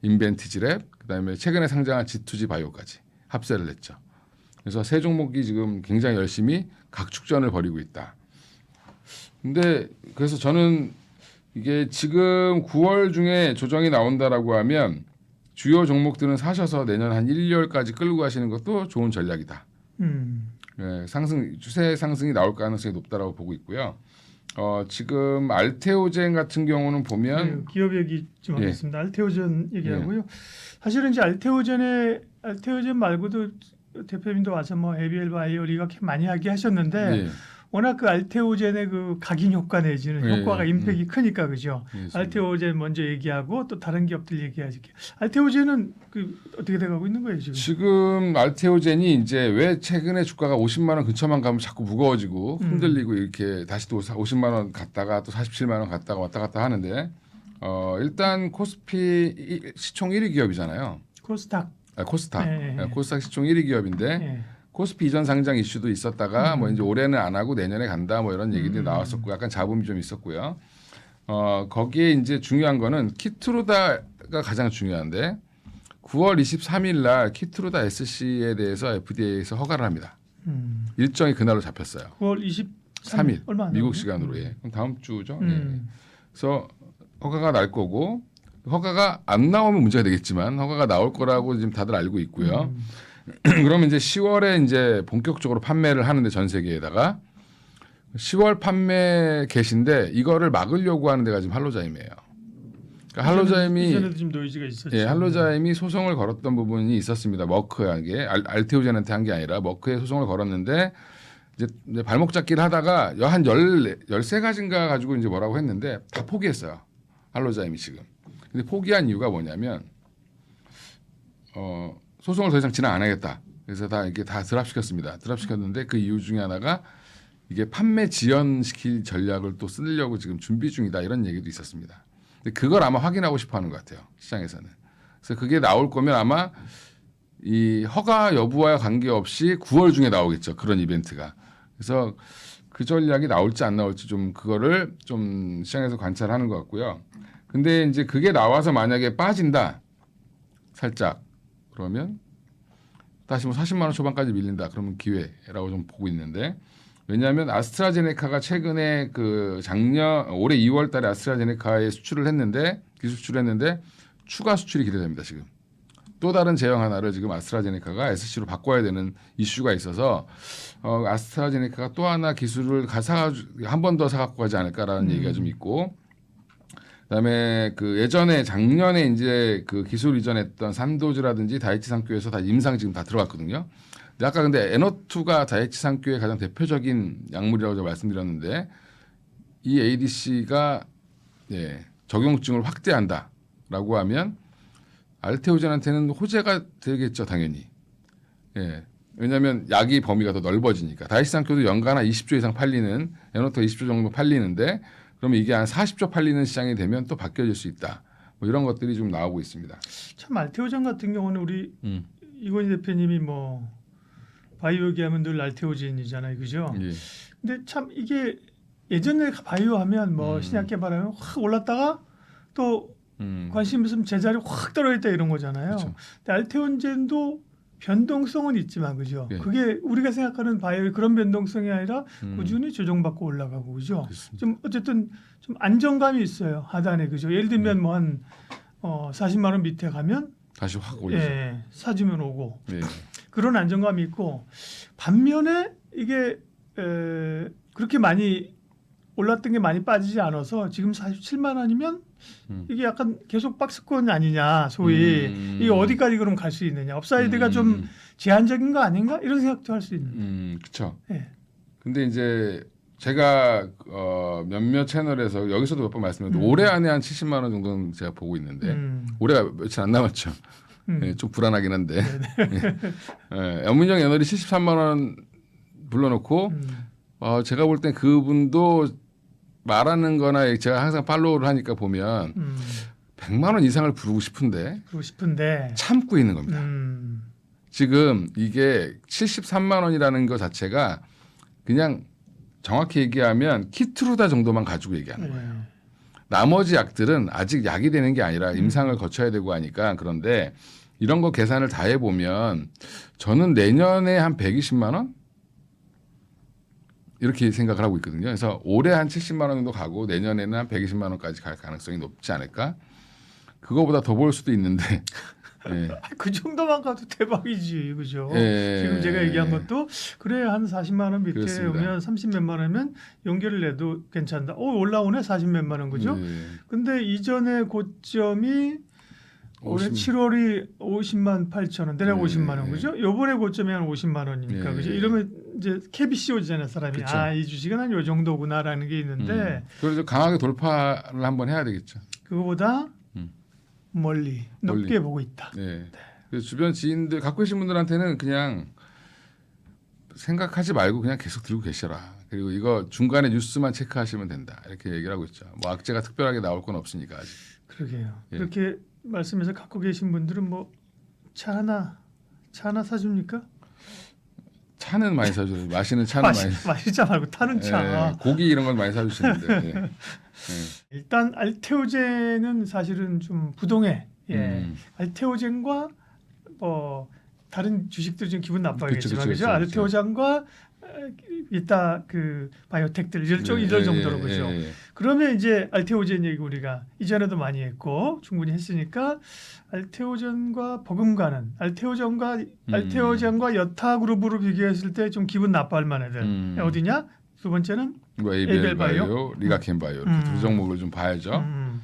인벤티지랩, 그다음에 최근에 상장한 G2G 바이오까지 합세를 했죠. 그래서 세 종목이 지금 굉장히 열심히 각축전을 벌이고 있다. 근데 그래서 저는 이게 지금 9월 중에 조정이 나온다라고 하면 주요 종목들은 사셔서 내년 한 1, 2월까지 끌고 가시는 것도 좋은 전략이다. 추세 상승이 나올 가능성이 높다라고 보고 있고요. 지금 알테오젠 같은 경우는 보면 네, 기업 얘기 좀 예. 하겠습니다. 알테오젠 얘기하고요. 사실은 이제 알테오젠 말고도 대표님도 와서 뭐 에비엘 바이오 이렇게 많이 이야기하셨는데 예, 워낙 그 알테오젠의 그 각인 효과 내지는 예, 효과가 임팩이 크니까 그죠. 예, 알테오젠 먼저 얘기하고 또 다른 기업들 얘기하지. 알테오젠은 그 어떻게 돼가고 있는 거예요 지금? 지금 알테오젠이 이제 왜 최근에 주가가 50만 원 근처만 가면 자꾸 무거워지고 흔들리고 이렇게 다시 또 50만 원 갔다가 또 47만 원 갔다가 왔다 갔다 하는데 일단 코스피 시총 1위 기업이잖아요. 코스닥. 코스닥. 네. 코스닥 시총 1위 기업인데 네. 코스피 이전 상장 이슈도 있었다가 뭐 이제 올해는 안 하고 내년에 간다 뭐 이런 얘기들이 나왔었고 약간 잡음이 좀 있었고요. 거기에 이제 중요한 거는 키트루다가 가장 중요한데 9월 23일 날 키트루다 SC에 대해서 FDA에서 허가를 합니다. 일정이 그날로 잡혔어요. 9월 23일 3일 얼마 안 미국 남았네요. 시간으로 예. 그럼 다음 주죠. 예. 음. 그래서 허가가 날 거고 허가가 안 나오면 문제가 되겠지만 허가가 나올 거라고 지금 다들 알고 있고요. 그러면 이제 10월에 이제 본격적으로 판매를 하는데 전 세계에다가 10월 판매 개시인데 이거를 막으려고 하는 데가 지금 할로자임이에요. 그러니까 할로자임이 이전에도 좀 노이즈가 있었죠. 예, 할로자임이 소송을 걸었던 부분이 있었습니다. 머크에게 알테오젠한테 한 게 아니라 머크에 소송을 걸었는데 이제 발목 잡기를 하다가 한 13가지인가 가지고 이제 뭐라고 했는데 다 포기했어요. 할로자임이 지금. 근데 포기한 이유가 뭐냐면 소송을 더 이상 진행 안 하겠다. 그래서 다 이게 다 드랍시켰습니다. 드랍시켰는데 그 이유 중에 하나가 이게 판매 지연시킬 전략을 또 쓰려고 지금 준비 중이다 이런 얘기도 있었습니다. 근데 그걸 아마 확인하고 싶어하는 것 같아요. 시장에서는. 그래서 그게 나올 거면 아마 이 허가 여부와 관계없이 9월 중에 나오겠죠. 그런 이벤트가. 그래서 그 전략이 나올지 안 나올지 좀 그거를 좀 시장에서 관찰하는 것 같고요. 근데 이제 그게 나와서 만약에 빠진다. 살짝. 그러면 다시 뭐 40만 원 초반까지 밀린다. 그러면 기회라고 좀 보고 있는데 왜냐하면 아스트라제네카가 최근에 그 올해 2월 달에 아스트라제네카에 수출을 했는데 기술 수출을 했는데 추가 수출이 기대됩니다. 지금. 또 다른 제형 하나를 지금 아스트라제네카가 SC로 바꿔야 되는 이슈가 있어서 아스트라제네카가 또 하나 기술을 한 번 더 사갖고 가지 않을까라는 얘기가 좀 있고 그다음에 그 예전에 작년에 이제 그 기술 이전했던 산도즈라든지 다이치 산교에서 다 임상 지금 다 들어갔거든요. 근데 아까 근데 에너투가 다이치 산교의 가장 대표적인 약물이라고 제가 말씀드렸는데 이 ADC가 예, 적용증을 확대한다라고 하면 알테오젠한테는 호재가 되겠죠, 당연히. 예. 왜냐하면 약이 범위가 더 넓어지니까. 다이치산교도 연간 한 20조 이상 팔리는 에너토 20조 정도 팔리는데 그러면 이게 한 40조 팔리는 시장이 되면 또 바뀌어질 수 있다. 뭐 이런 것들이 좀 나오고 있습니다. 참 알테오젠 같은 경우는 우리 이건희 대표님이 뭐 바이오 얘기하면 늘 알테오젠이잖아요, 그죠? 예. 근데 참 이게 예전에 바이오 하면 뭐 신약 개발하면 확 올랐다가 또 관심 있으면 제자리 확 떨어졌다 이런 거잖아요. 그렇죠. 근데 알테오젠도 변동성은 있지만 그죠? 예. 그게 우리가 생각하는 바이오의 그런 변동성이 아니라 꾸준히 조정받고 올라가고 그죠? 그렇습니다. 좀 어쨌든 좀 안정감이 있어요 하단에 그죠? 예를 들면 뭐 한 40만 원 밑에 가면 다시 확 올리죠. 예, 사주면 오고 예. 그런 안정감이 있고 반면에 이게 그렇게 많이 올랐던 게 많이 빠지지 않아서 지금 47만 원이면 이게 약간 계속 박스권 아니냐 소위 이게 어디까지 그럼 갈 수 있느냐 업사이드가 좀 제한적인 거 아닌가 이런 생각도 할 수 있는. 그렇죠. 예. 근데 이제 제가 몇몇 채널에서 여기서도 몇 번 말씀드렸는데 올해 안에 한 70만 원 정도는 제가 보고 있는데 올해가 며칠 안 남았죠. 예, 좀 불안하긴 한데 예, 염문정 애널이 73만 원 불러놓고 제가 볼 땐 그분도 말하는 거나 제가 항상 팔로우를 하니까 보면 100만 원 이상을 부르고 싶은데 그러고 싶은데 참고 있는 겁니다. 지금 이게 73만 원이라는 것 자체가 그냥 정확히 얘기하면 키트루다 정도만 가지고 얘기하는 거예요. 나머지 약들은 아직 약이 되는 게 아니라 임상을 거쳐야 되고 하니까 그런데 이런 거 계산을 다 해보면 저는 내년에 한 120만 원? 이렇게 생각을 하고 있거든요. 그래서 올해 한 70만 원 정도 가고 내년에는 한 120만 원까지 갈 가능성이 높지 않을까? 그거보다 더 볼 수도 있는데 예. 그 정도만 가도 대박이지, 그죠? 예. 지금 제가 얘기한 것도 그래 한 40만 원 밑에 그렇습니다. 오면 30몇만 원이면 연결을 해도 괜찮다. 올라오네 40몇만 원, 그죠? 예. 근데 이전의 고점이 올해 50. 7월이 50만 8천 원, 내려 네, 50만 원, 네. 그죠? 요번에 고점이 한 50만 원이니까, 네. 그죠? 이러면 이제 캡이 씌워지잖아요, 사람이. 그쵸. 아, 이 주식은 한 요 정도구나라는 게 있는데 그래서 강하게 돌파를 한번 해야 되겠죠. 그거보다 음. 멀리 높게 보고 있다. 네. 그래서 주변 지인들 갖고 계신 분들한테는 그냥 생각하지 말고 그냥 계속 들고 계셔라. 그리고 이거 중간에 뉴스만 체크하시면 된다. 이렇게 얘기를 하고 있죠. 뭐 악재가 특별하게 나올 건 없으니까 아직. 그러게요. 예. 그렇게 말씀해서 갖고 계신 분들은 뭐 차 하나 사줍니까? 차는 많이 사주세요. 마시는 차는 많이. 마시자 말고 타는 차. 예, 고기 이런 건 많이 사주시는데. 예. 일단 알테오젠은 사실은 좀 부동해. 예. 음. 알테오젠과 다른 주식들 좀 기분 나빠하겠지만, 그쵸, 그죠? 그쵸. 알테오젠과 이따 그 바이오텍들 이럴 정도로, 그죠? 예. 그러면 이제 알테오젠 얘기 우리가 이전에도 많이 했고 충분히 했으니까 알테오젠과 버금가는 알테오젠과 여타 그룹으로 비교했을 때 좀 기분 나빠할 만해들 어디냐? 두 번째는 뭐 에이벨 에이벨 바이오? 바이오, 리가켄 바이오 이렇게 두 종목을 좀 봐야죠. 음,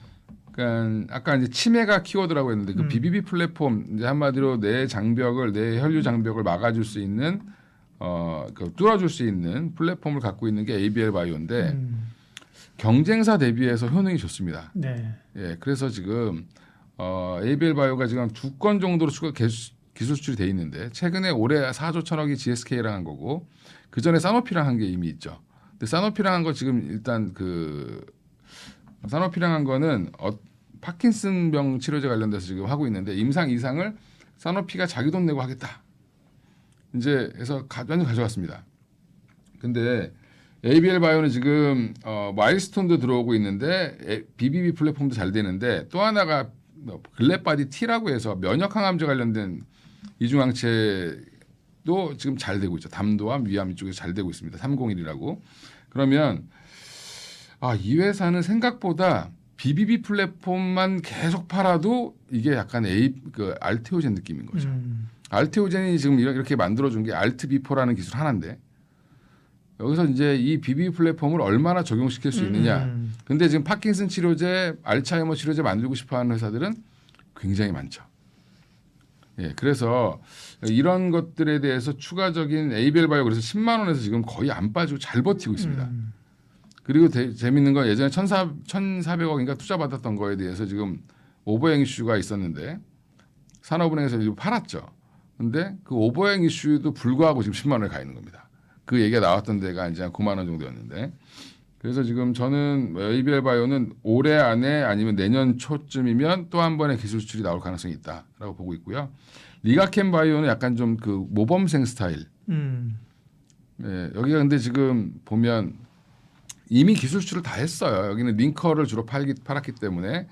그러니까 아까 이제 치매가 키워드라고 했는데 그 BBB 플랫폼 이제 한마디로 내 장벽을 내 혈류 장벽을 막아줄 수 있는 그 뚫어줄 수 있는 플랫폼을 갖고 있는 게 ABL 바이오인데 경쟁사 대비해서 효능이 좋습니다. 네. 예, 그래서 지금 ABL 바이오가 지금 2건 정도로 기술 수출이 돼 있는데 최근에 올해 4조 1천억이 GSK랑 한 거고 그 전에 사노피랑 한 게 이미 있죠. 근데 사노피랑 한 거 지금 일단 그 사노피랑 한 거는 파킨슨병 치료제 관련돼서 지금 하고 있는데 임상 이상을 사노피가 자기 돈 내고 하겠다. 이제 해서 완전 가져갔습니다. 근데 ABL 바이오는 지금 마일스톤도 들어오고 있는데 BBB 플랫폼도 잘 되는데 또 하나가 글래바디 T라고 해서 면역 항암제 관련된 이중항체도 지금 잘 되고 있죠. 담도암, 위암 이쪽에서 잘 되고 있습니다. 301이라고. 그러면 이 회사는 생각보다 BBB 플랫폼만 계속 팔아도 이게 약간 알테오젠 느낌인 거죠. 알테오젠이 지금 이렇게 만들어준 게 알트비포라는 기술 하나인데 여기서 이제 이 BBB 플랫폼을 얼마나 적용시킬 수 있느냐. 근데 지금 파킨슨 치료제, 알츠하이머 치료제 만들고 싶어하는 회사들은 굉장히 많죠. 예, 그래서 이런 것들에 대해서 추가적인 ABL 바이오 그래서 10만 원에서 지금 거의 안 빠지고 잘 버티고 있습니다. 그리고 재밌는 건 예전에 1,400억인가 투자 받았던 거에 대해서 지금 오버행 이슈가 있었는데 산업은행에서 일부 팔았죠. 근데 그 오버행 이슈도 불구하고 지금 10만 원에 가 있는 겁니다. 그 얘기가 나왔던 데가 이제 한 9만 원 정도였는데 그래서 지금 저는 ABL 바이오는 올해 안에 아니면 내년 초쯤이면 또 한 번의 기술 수출이 나올 가능성이 있다라고 보고 있고요. 리가켄 바이오는 약간 좀 그 모범생 스타일. 예, 여기가 근데 지금 보면 이미 기술 수출을 다 했어요. 여기는 링커를 주로 팔았기 때문에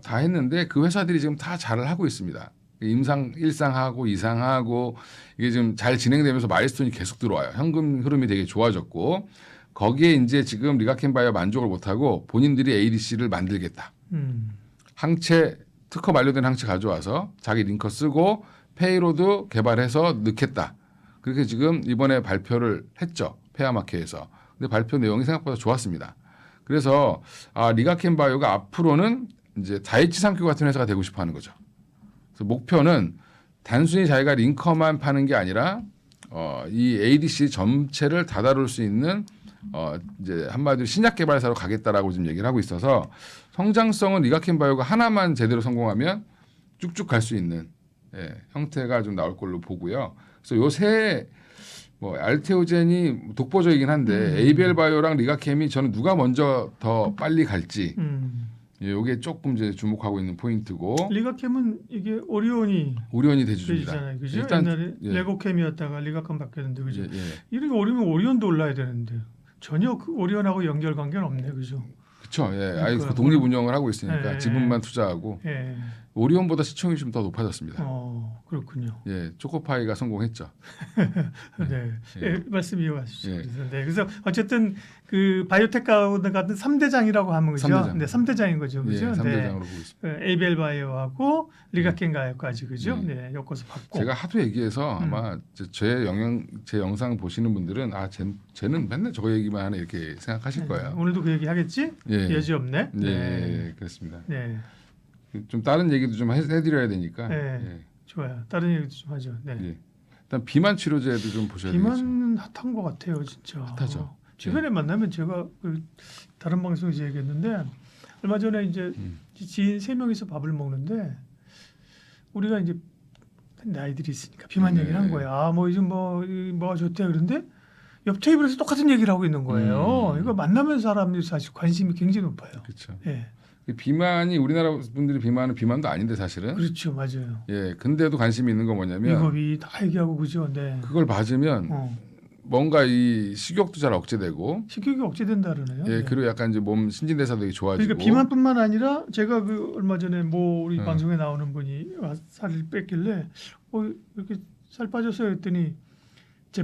다 했는데 그 회사들이 지금 다 잘을 하고 있습니다. 임상 1상하고 2상하고 이게 지금 잘 진행되면서 마일스톤이 계속 들어와요. 현금 흐름이 되게 좋아졌고 거기에 이제 지금 리가켄 바이오 만족을 못하고 본인들이 ADC를 만들겠다. 항체 특허 만료된 항체 가져와서 자기 링커 쓰고 페이로드 개발해서 넣겠다. 그렇게 지금 이번에 발표를 했죠. 페아마케에서. 근데 발표 내용이 생각보다 좋았습니다. 그래서 리가켄 바이오가 앞으로는 이제 다이치 상큐 같은 회사가 되고 싶어 하는 거죠. 그래서 목표는 단순히 자기가 링커만 파는 게 아니라 이 ADC 전체를 다 다룰 수 있는 이제 한마디로 신약 개발사로 가겠다라고 지금 얘기를 하고 있어서 성장성은 리가켄 바이오가 하나만 제대로 성공하면 쭉쭉 갈 수 있는 형태가 좀 나올 걸로 보고요. 그래서 요새 알테오젠이 독보적이긴 한데 ABL 바이오랑 리가캠이 저는 누가 먼저 더 빨리 갈지 이게 조금 이제 주목하고 있는 포인트고 리가캠은 이게 오리온이 대주주입니다. 되잖아요, 그죠? 일단, 옛날에 예. 레고캠이었다가 리가캠 바뀌었는데, 그죠? 예. 이렇게 오리면 오리온도 올라야 되는데 전혀 그 오리온하고 연결 관계는 없네, 그죠? 그렇죠. 예. 그러니까 그 독립 운영을 하고 있으니까 예. 지분만 투자하고 예. 오리온보다 시총이 좀 더 높아졌습니다. 그렇군요. 예, 초코파이가 성공했죠. 네, 예. 예, 말씀 이어가시죠. 예. 그래서, 네, 그래서 어쨌든 그 바이오텍 가운데 같은 3대장이라고 하면 그죠? 3대장. 네, 3대장인 거죠, 예, 그죠? 3대장으로 보고 있습니다. 에이벨 바이오하고 리가켄가요까지 그죠? 예. 네, 엮어서 받고. 제가 하도 얘기해서 아마 제 영상 보시는 분들은 쟤는 맨날 저거 얘기만 하네 이렇게 생각하실 네, 거예요. 오늘도 그 얘기 하겠지? 예. 여지 없네. 예, 네. 그렇습니다. 네, 좀 다른 얘기도 좀 해드려야 되니까. 네. 예. 좋아요. 다른 얘기도 좀 하죠. 네. 예. 일단 비만 치료제도 좀 보셔야 되겠죠. 비만은 핫한 것 같아요, 진짜. 핫하죠. 주변에 만나면 제가 그 다른 방송에서 얘기했는데 얼마 전에 이제 지인 3명이서 밥을 먹는데 우리가 이제 나이들이 있으니까 비만 네. 얘기를 한 거예요. 아, 뭐 요즘 뭐가 좋대 그런데 옆 테이블에서 똑같은 얘기를 하고 있는 거예요. 이거 만나면 사람들이 사실 관심이 굉장히 높아요. 그렇죠. 예, 비만이 우리나라 분들이 비만은 비만도 아닌데 사실은. 그렇죠, 맞아요. 예, 근데도 관심이 있는 건 뭐냐면 미국이 다 얘기하고 그죠, 네. 그걸 맞으면 뭔가 이 식욕도 잘 억제되고, 식욕이 억제된다 그러네요. 예, 네. 그리고 약간 이제 몸 신진대사도 되게 좋아지고. 그러니까 비만뿐만 아니라 제가 그 얼마 전에 뭐 우리 네. 방송에 나오는 분이 살을 뺐길래 이렇게 살 빠졌어요 했더니 제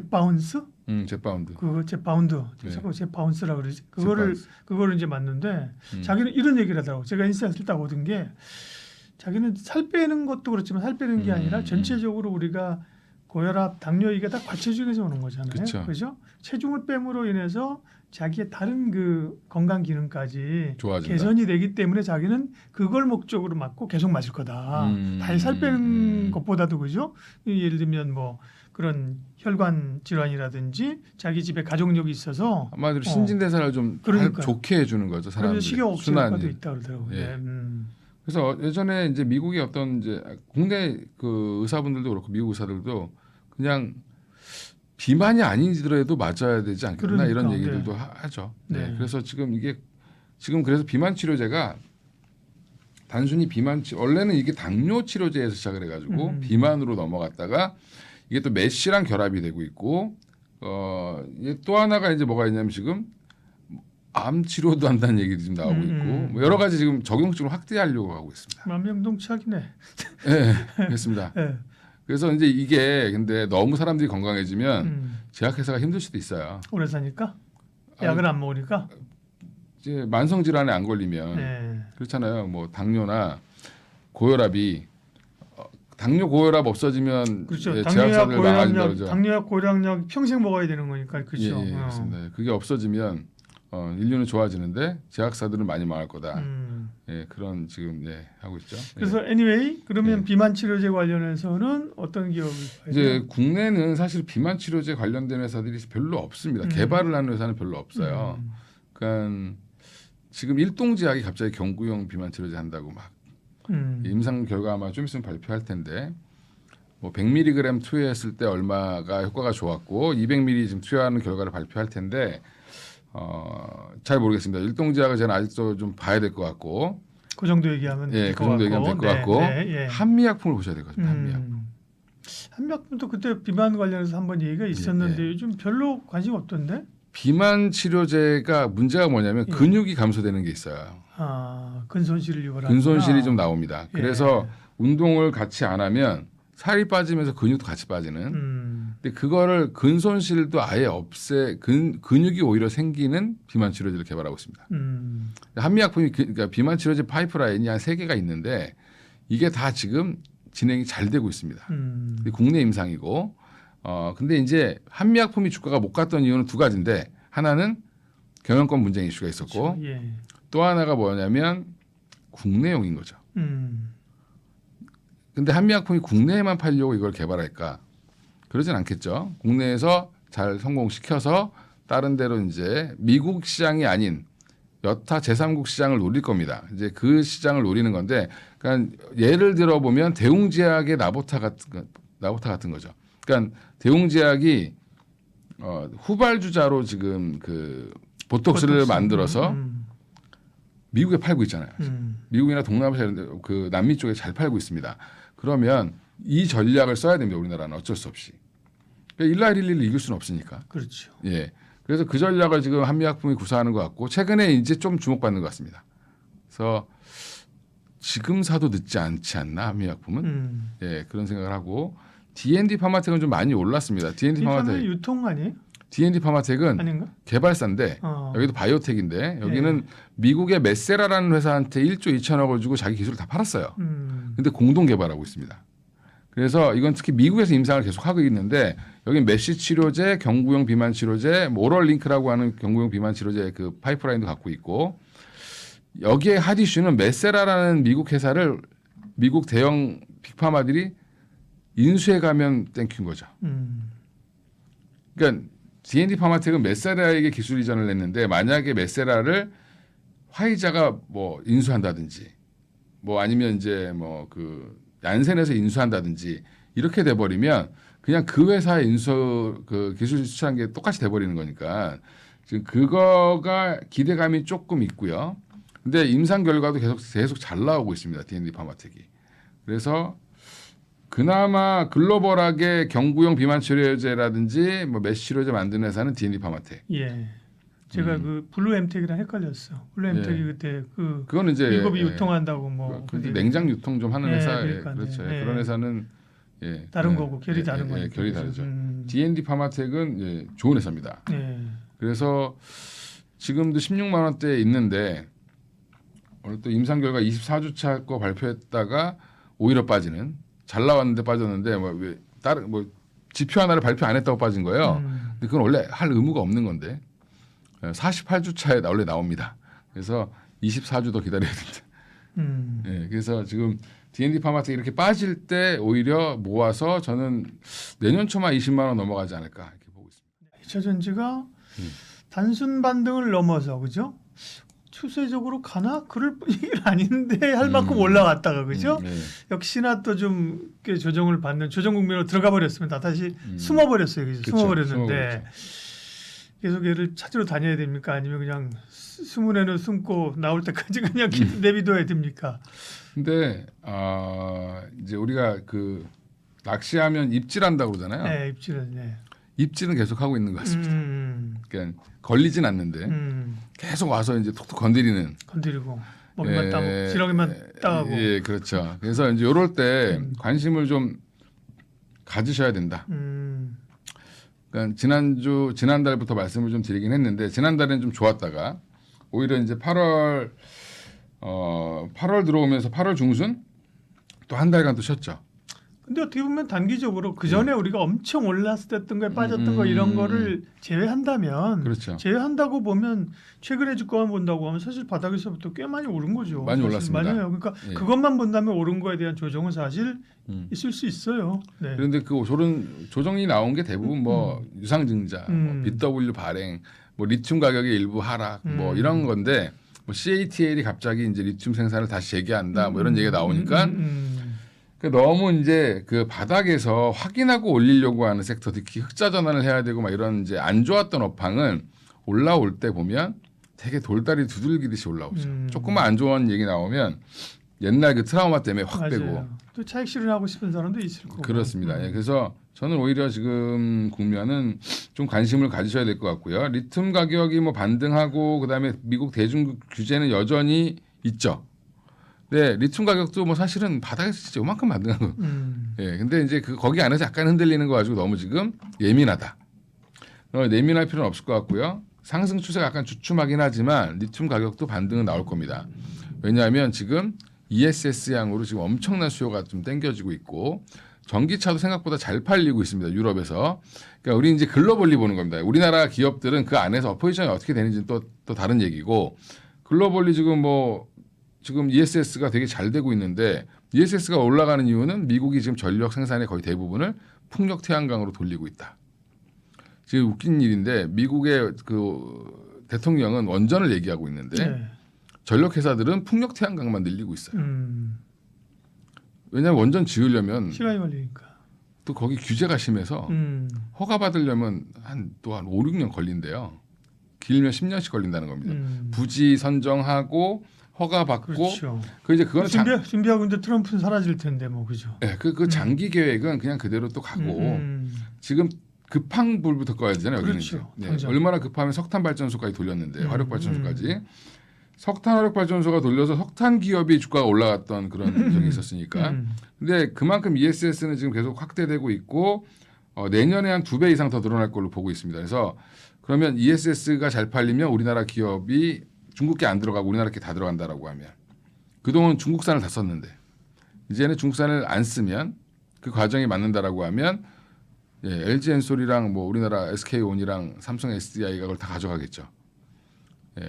제파운드. 그거 제파운드 네. 자꾸 제파운스라 그러지 제파운스. 그거를 이제 맞는데 자기는 이런 얘기를 하더라고. 제가 인스타에 쓸다고 얻은 게 자기는 살 빼는 것도 그렇지만 살 빼는 게 아니라 전체적으로 우리가 고혈압, 당뇨 이게 다 과체중에서 오는 거잖아요. 그쵸. 그죠? 체중을 빼므로 인해서 자기의 다른 그 건강 기능까지 좋아진다. 개선이 되기 때문에 자기는 그걸 목적으로 맞고 계속 마실 거다. 달 살 빼는 것보다도 그죠? 예를 들면 뭐 그런 혈관 질환이라든지 자기 집에 가족력이 있어서 아마도 신진대사를 좀 그러니까요. 좋게 해주는 거죠. 그러면 사람들. 식욕 억제 효과도 있다 그러더라고요. 예. 네. 그래서 예전에 이제 미국의 어떤 이제 국내 그 의사분들도 그렇고 미국 의사들도 그냥 비만이 아니더라도 맞아야 되지 않겠나 이런 그러니까, 얘기들도 하죠. 네. 네. 그래서 지금 그래서 비만 치료제가 단순히 원래는 이게 당뇨 치료제에서 시작을 해가지고 비만으로 넘어갔다가 이게 또 메시랑 결합이 되고 있고 이게 또 하나가 이제 뭐가 있냐면 지금 암 치료도 한다는 얘기도 지금 나오고 있고 뭐 여러 가지 지금 적용증을 확대하려고 하고 있습니다. 만병동치약이네. 네, 그렇습니다. 네. 그래서 이제 이게 근데 너무 사람들이 건강해지면 제약회사가 힘들 수도 있어요. 오래 사니까 약을 안 먹으니까. 이제 만성 질환에 안 걸리면 네. 그렇잖아요. 뭐 당뇨나 고혈압이 당뇨 고혈압 없어지면 그렇죠. 예, 당뇨약, 제약사들 망하진다 고혈압약, 그러죠. 당뇨약, 고혈압약 평생 먹어야 되는 거니까 그렇죠. 예, 그렇습니다. 그게 없어지면 인류는 좋아지는데 제약사들은 많이 망할 거다. 예, 그런 지금 하고 있죠. 그래서 anyway 그러면 예. 비만 치료제 관련해서는 어떤 기업이 이제 국내는 사실 비만 치료제 관련된 회사들이 별로 없습니다. 개발을 하는 회사는 별로 없어요. 그러니까 지금 일동제약이 갑자기 경구용 비만 치료제 한다고 막 임상 결과 아마 좀 있으면 발표할 텐데 뭐 100mg 투여했을 때 얼마가 효과가 좋았고 200mg 지금 투여하는 결과를 발표할 텐데 잘 모르겠습니다. 일동제약을 저는 아직도 좀 봐야 될 것 같고 그 정도 얘기하면 예, 될 그 것 정도 얘기하면 될 것 같고. 같고 예. 한미약품을 보셔야 될 것 같습니다. 한미약품. 한미약품도 그때 비만 관련해서 한번 얘기가 있었는데 예. 요즘 별로 관심 없던데. 비만 치료제가 문제가 뭐냐면 예. 근육이 감소되는 게 있어요. 근손실을 유발하는. 근손실이 좀 나옵니다. 예. 그래서 운동을 같이 안 하면 살이 빠지면서 근육도 같이 빠지는. 근데 그거를 근손실도 아예 근육이 오히려 생기는 비만 치료제를 개발하고 있습니다. 한미약품이 그러니까 비만 치료제 파이프라인이 한 3개가 있는데 이게 다 지금 진행이 잘 되고 있습니다. 근데 국내 임상이고 근데 이제 한미약품이 주가가 못 갔던 이유는 2가지인데 하나는 경영권 분쟁 이슈가 있었고 그렇죠. 예. 또 하나가 뭐냐면 국내용인 거죠. 근데 한미약품이 국내에만 팔려고 이걸 개발할까? 그러진 않겠죠. 국내에서 잘 성공시켜서 다른 데로 이제 미국 시장이 아닌 여타 제3국 시장을 노릴 겁니다. 이제 그 시장을 노리는 건데, 그러니까 예를 들어 보면 대웅제약의 나보타 같은 거죠. 그러니까 대웅제약이 후발주자로 지금 그 보톡스를 만들어서 미국에 팔고 있잖아요. 미국이나 동남아시아 그 남미 쪽에 잘 팔고 있습니다. 그러면 이 전략을 써야 됩니다. 우리나라는 어쩔 수 없이. 그러니까 1날1를 이길 수는 없으니까. 그렇죠. 예. 그래서 그 전략을 지금 한미약품이 구사하는 것 같고 최근에 이제 좀 주목받는 것 같습니다. 그래서 지금 사도 늦지 않지 않나 한미약품은 예 그런 생각을 하고 D&D 파마텍은 좀 많이 올랐습니다. D&D 이 파마텍 파마텍 유통 아니에요? D&D 파마텍은 아닌가? 개발사인데 여기도 바이오텍인데 여기는 미국의 메세라라는 회사한테 1조 2천억을 주고 자기 기술을 다 팔았어요. 근데 공동 개발하고 있습니다. 그래서 이건 특히 미국에서 임상을 계속 하고 있는데 여기 메쉬 치료제, 경구용 비만 치료제, 오럴 링크라고 하는 경구용 비만 치료제 그 파이프라인도 갖고 있고 여기에 핫 이슈는 메세라라는 미국 회사를 미국 대형 빅파마들이 인수해 가면 땡큐인 거죠. 그러니까 D&D 파마텍은 메세라에게 기술 이전을 했는데 만약에 메세라를 화이자가 뭐 인수한다든지 뭐 아니면 이제 뭐 그 얀센에서 인수한다든지 이렇게 돼 버리면 그냥 그 회사의 인수 그 기술 수출한 게 똑같이 돼 버리는 거니까 지금 그거가 기대감이 조금 있고요. 근데 임상 결과도 계속 잘 나오고 있습니다. D&D 파마텍이. 그래서 그나마 글로벌하게 경구용 비만 치료제라든지 뭐 메쉬 치료제 만드는 회사는 D&D 파마텍. 예. 제가 그 블루 엠텍이랑 헷갈렸어. 블루 엠텍이 예. 그때 그 그거는 이제 일곱이 유통한다고 뭐 그 그게 냉장 유통 좀 하는 예, 회사에 그러니까, 그렇죠. 예. 그런 회사는 예, 다른 예, 거고 결이 다른 거니까. 결이 다르죠. D&D 파마텍은 예, 좋은 회사입니다. 예. 그래서 지금도 16만 원대에 있는데 오늘 또 임상 결과 24주차 거 발표했다가 오히려 빠지는 잘 나왔는데 빠졌는데 뭐 왜 다른 뭐 지표 하나를 발표 안 했다고 빠진 거예요. 근데 그건 원래 할 의무가 없는 건데 48주차에 원래 나옵니다. 그래서 24주 더 기다려야 된다. 예, 그래서 지금 D&D 파마텍 이렇게 빠질 때 오히려 모아서 저는 내년 초만 20만 원 넘어가지 않을까 이렇게 보고 있습니다. 2차 전지가 단순 반등을 넘어서 그죠? 추세적으로 가나? 그럴 얘기는 아닌데 할 만큼 올라갔다가 그죠? 네. 역시나 또 좀 조정을 받는 조정 국면으로 들어가 버렸습니다. 다시 숨어버렸어요. 그죠? 그쵸, 숨어버렸는데 계속 얘를 찾으러 다녀야 됩니까? 아니면 그냥 숨은 애는 숨고 나올 때까지 그냥 내비둬야 됩니까? 근데 이제 우리가 그 낚시하면 입질한다고 그러잖아요. 네, 입질은 네. 입질은 계속 하고 있는 것 같습니다. 그러니까 걸리진 않는데 계속 와서 이제 톡톡 건드리는. 건드리고 먹이만 따고 지렁이만 따가고. 예, 그렇죠. 그래서 이제 이럴 때 관심을 좀 가지셔야 된다. 그러니까 지난달부터 말씀을 좀 드리긴 했는데 지난달에는 좀 좋았다가 오히려 이제 8월 들어오면서 8월 중순 또 한 달간 또 쉬었죠. 근데 어떻게 보면 단기적으로 그 전에 우리가 엄청 올랐을 때 했던 거에 빠졌던 거 이런 거를 제외한다면 그렇죠. 제외한다고 보면 최근에 주가만 본다고 하면 사실 바닥에서부터 꽤 많이 오른 거죠. 많이 사실 올랐습니다. 많이 해요. 그러니까 예. 그것만 본다면 오른 거에 대한 조정은 사실 있을 수 있어요. 네. 그런데 그 조정이 나온 게 대부분 뭐 유상증자, 뭐 BW 발행, 뭐 리튬 가격의 일부 하락, 뭐 이런 건데 뭐 CATL이 갑자기 이제 리튬 생산을 다시 재개한다, 뭐 이런 얘기가 나오니까 너무 이제 그 바닥에서 확인하고 올리려고 하는 섹터, 특히 흑자 전환을 해야 되고 막 이런 이제 안 좋았던 업황은 올라올 때 보면 되게 돌다리 두들기듯이 올라오죠. 조금만 안 좋은 얘기 나오면 옛날 그 트라우마 때문에 확 맞아요. 빼고. 또 차익 실현하고 싶은 사람도 있을 거고. 그렇습니다. 예, 그래서 저는 오히려 지금 국면은 좀 관심을 가지셔야 될 것 같고요. 리튬 가격이 뭐 반등하고 그다음에 미국 대중 규제는 여전히 있죠. 네, 리튬 가격도 뭐 사실은 바닥에서 진짜 요만큼 반등한 거. 예, 근데 이제 그 거기 안에서 약간 흔들리는 거 가지고 너무 지금 예민하다. 예민할 필요는 없을 것 같고요. 상승 추세가 약간 주춤하긴 하지만 리튬 가격도 반등은 나올 겁니다. 왜냐하면 지금 ESS 양으로 지금 엄청난 수요가 좀 땡겨지고 있고 전기차도 생각보다 잘 팔리고 있습니다. 유럽에서. 그러니까 우리 이제 글로벌리 보는 겁니다. 우리나라 기업들은 그 안에서 포지션이 어떻게 되는지 또 다른 얘기고 글로벌리 지금 ESS가 되게 잘 되고 있는데 ESS가 올라가는 이유는 미국이 지금 전력 생산의 거의 대부분을 풍력 태양광으로 돌리고 있다. 지금 웃긴 일인데 미국의 그 대통령은 원전을 얘기하고 있는데 네. 전력 회사들은 풍력 태양광만 늘리고 있어요. 왜냐하면 원전 지으려면 시간이 걸리니까. 또 거기 규제가 심해서 허가 받으려면 한 5, 6년 걸린대요. 길면 10년씩 걸린다는 겁니다. 부지 선정하고 허가 받고 그렇죠. 그 이제 그거는 준비하고 있는데 트럼프는 사라질 텐데 뭐 그죠. 네, 그 장기 계획은 그냥 그대로 또 가고 지금 급한 불부터 꺼야 되잖아요. 여기는 그렇죠. 네, 얼마나 급하면 석탄 발전소까지 돌렸는데 화력 발전소까지. 석탄 화력 발전소가 돌려서 석탄 기업이 주가가 올라갔던 그런 적이 있었으니까. 근데 그만큼 ESS는 지금 계속 확대되고 있고 내년에 한 2배 이상 더 늘어날 걸로 보고 있습니다. 그래서 그러면 ESS가 잘 팔리면 우리나라 기업이 중국계 안 들어가고 우리나라께 다 들어간다라고 하면 그동안 중국산을 다 썼는데 이제는 중국산을 안 쓰면 그 과정이 맞는다라고 하면 LG 엔솔이랑 뭐 우리나라 SK온이랑 삼성 SDI가 그걸 다 가져가겠죠.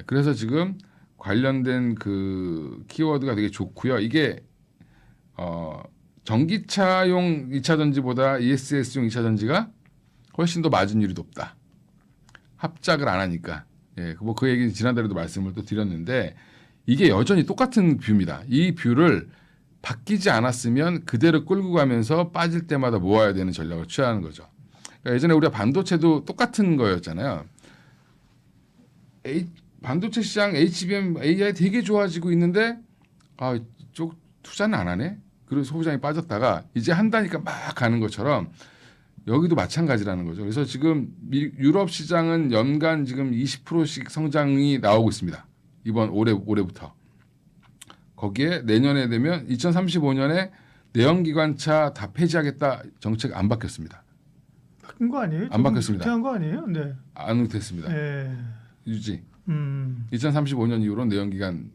그래서 지금 관련된 그 키워드가 되게 좋고요. 이게 전기차용 2차 전지보다 ESS용 2차 전지가 훨씬 더 마진율이 높다. 합작을 안 하니까. 뭐 그 얘기 지난달에도 말씀을 또 드렸는데 이게 여전히 똑같은 뷰입니다. 이 뷰를 바뀌지 않았으면 그대로 끌고 가면서 빠질 때마다 모아야 되는 전략을 취하는 거죠. 그러니까 예전에 우리가 반도체도 똑같은 거였잖아요. 반도체 시장 HBM, AI 되게 좋아지고 있는데 이쪽 투자는 안 하네. 그리고 소비장이 빠졌다가 이제 한다니까 막 가는 것처럼 여기도 마찬가지라는 거죠. 그래서 지금 유럽 시장은 연간 지금 20%씩 성장이 나오고 있습니다. 이번 올해부터. 거기에 내년에 되면 2035년에 내연기관차 다 폐지하겠다 정책 안 바뀌었습니다. 바뀐 거 아니에요? 안 바뀌었습니다. 후퇴한 거 아니에요? 네. 안 됐습니다. 유지. 2035년 이후로 내연기관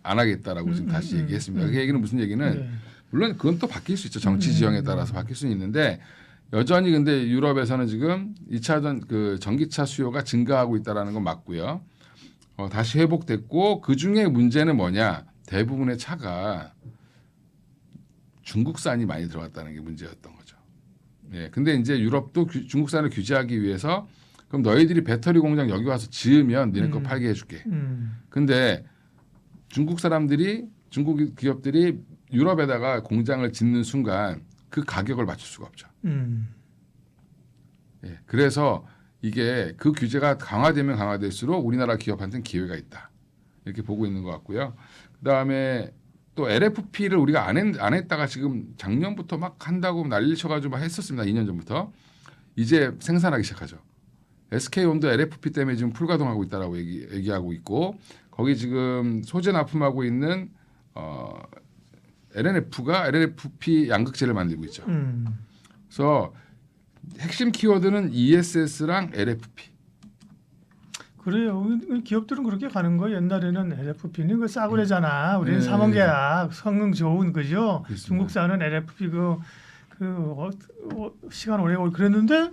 안 하겠다라고 지금 다시 얘기했습니다. 그 얘기는 무슨 얘기는 물론 그건 또 바뀔 수 있죠. 정치 지형에 따라서 바뀔 수는 있는데 여전히 근데 유럽에서는 지금 2차전 그 전기차 수요가 증가하고 있다라는 건 맞고요. 다시 회복됐고 그 중에 문제는 뭐냐? 대부분의 차가 중국산이 많이 들어갔다는 게 문제였던 거죠. 근데 이제 유럽도 중국산을 규제하기 위해서 그럼 너희들이 배터리 공장 여기 와서 지으면 너네 거 팔게 해줄게. 근데 중국 기업들이 유럽에다가 공장을 짓는 순간 그 가격을 맞출 수가 없죠. 그래서 이게 그 규제가 강화되면 강화될수록 우리나라 기업한테는 기회가 있다. 이렇게 보고 있는 것 같고요. 그다음에 또 LFP를 우리가 안 했다가 지금 작년부터 막 한다고 난리 쳐가지고 막 했었습니다. 2년 전부터. 이제 생산하기 시작하죠. SK온도 LFP 때문에 지금 풀가동하고 있다라고 얘기하고 있고 거기 지금 소재 납품하고 있는 LNF가 LNFP 양극재를 만들고 있죠. 그래서 핵심 키워드는 ESS랑 LFP. 그래요. 기업들은 그렇게 가는 거예요. 옛날에는 LFP는 그 싸구려잖아. 우리는 삼원계약 성능 좋은 그죠. 그렇습니다. 중국산은 LFP 시간 오래 걸고 그랬는데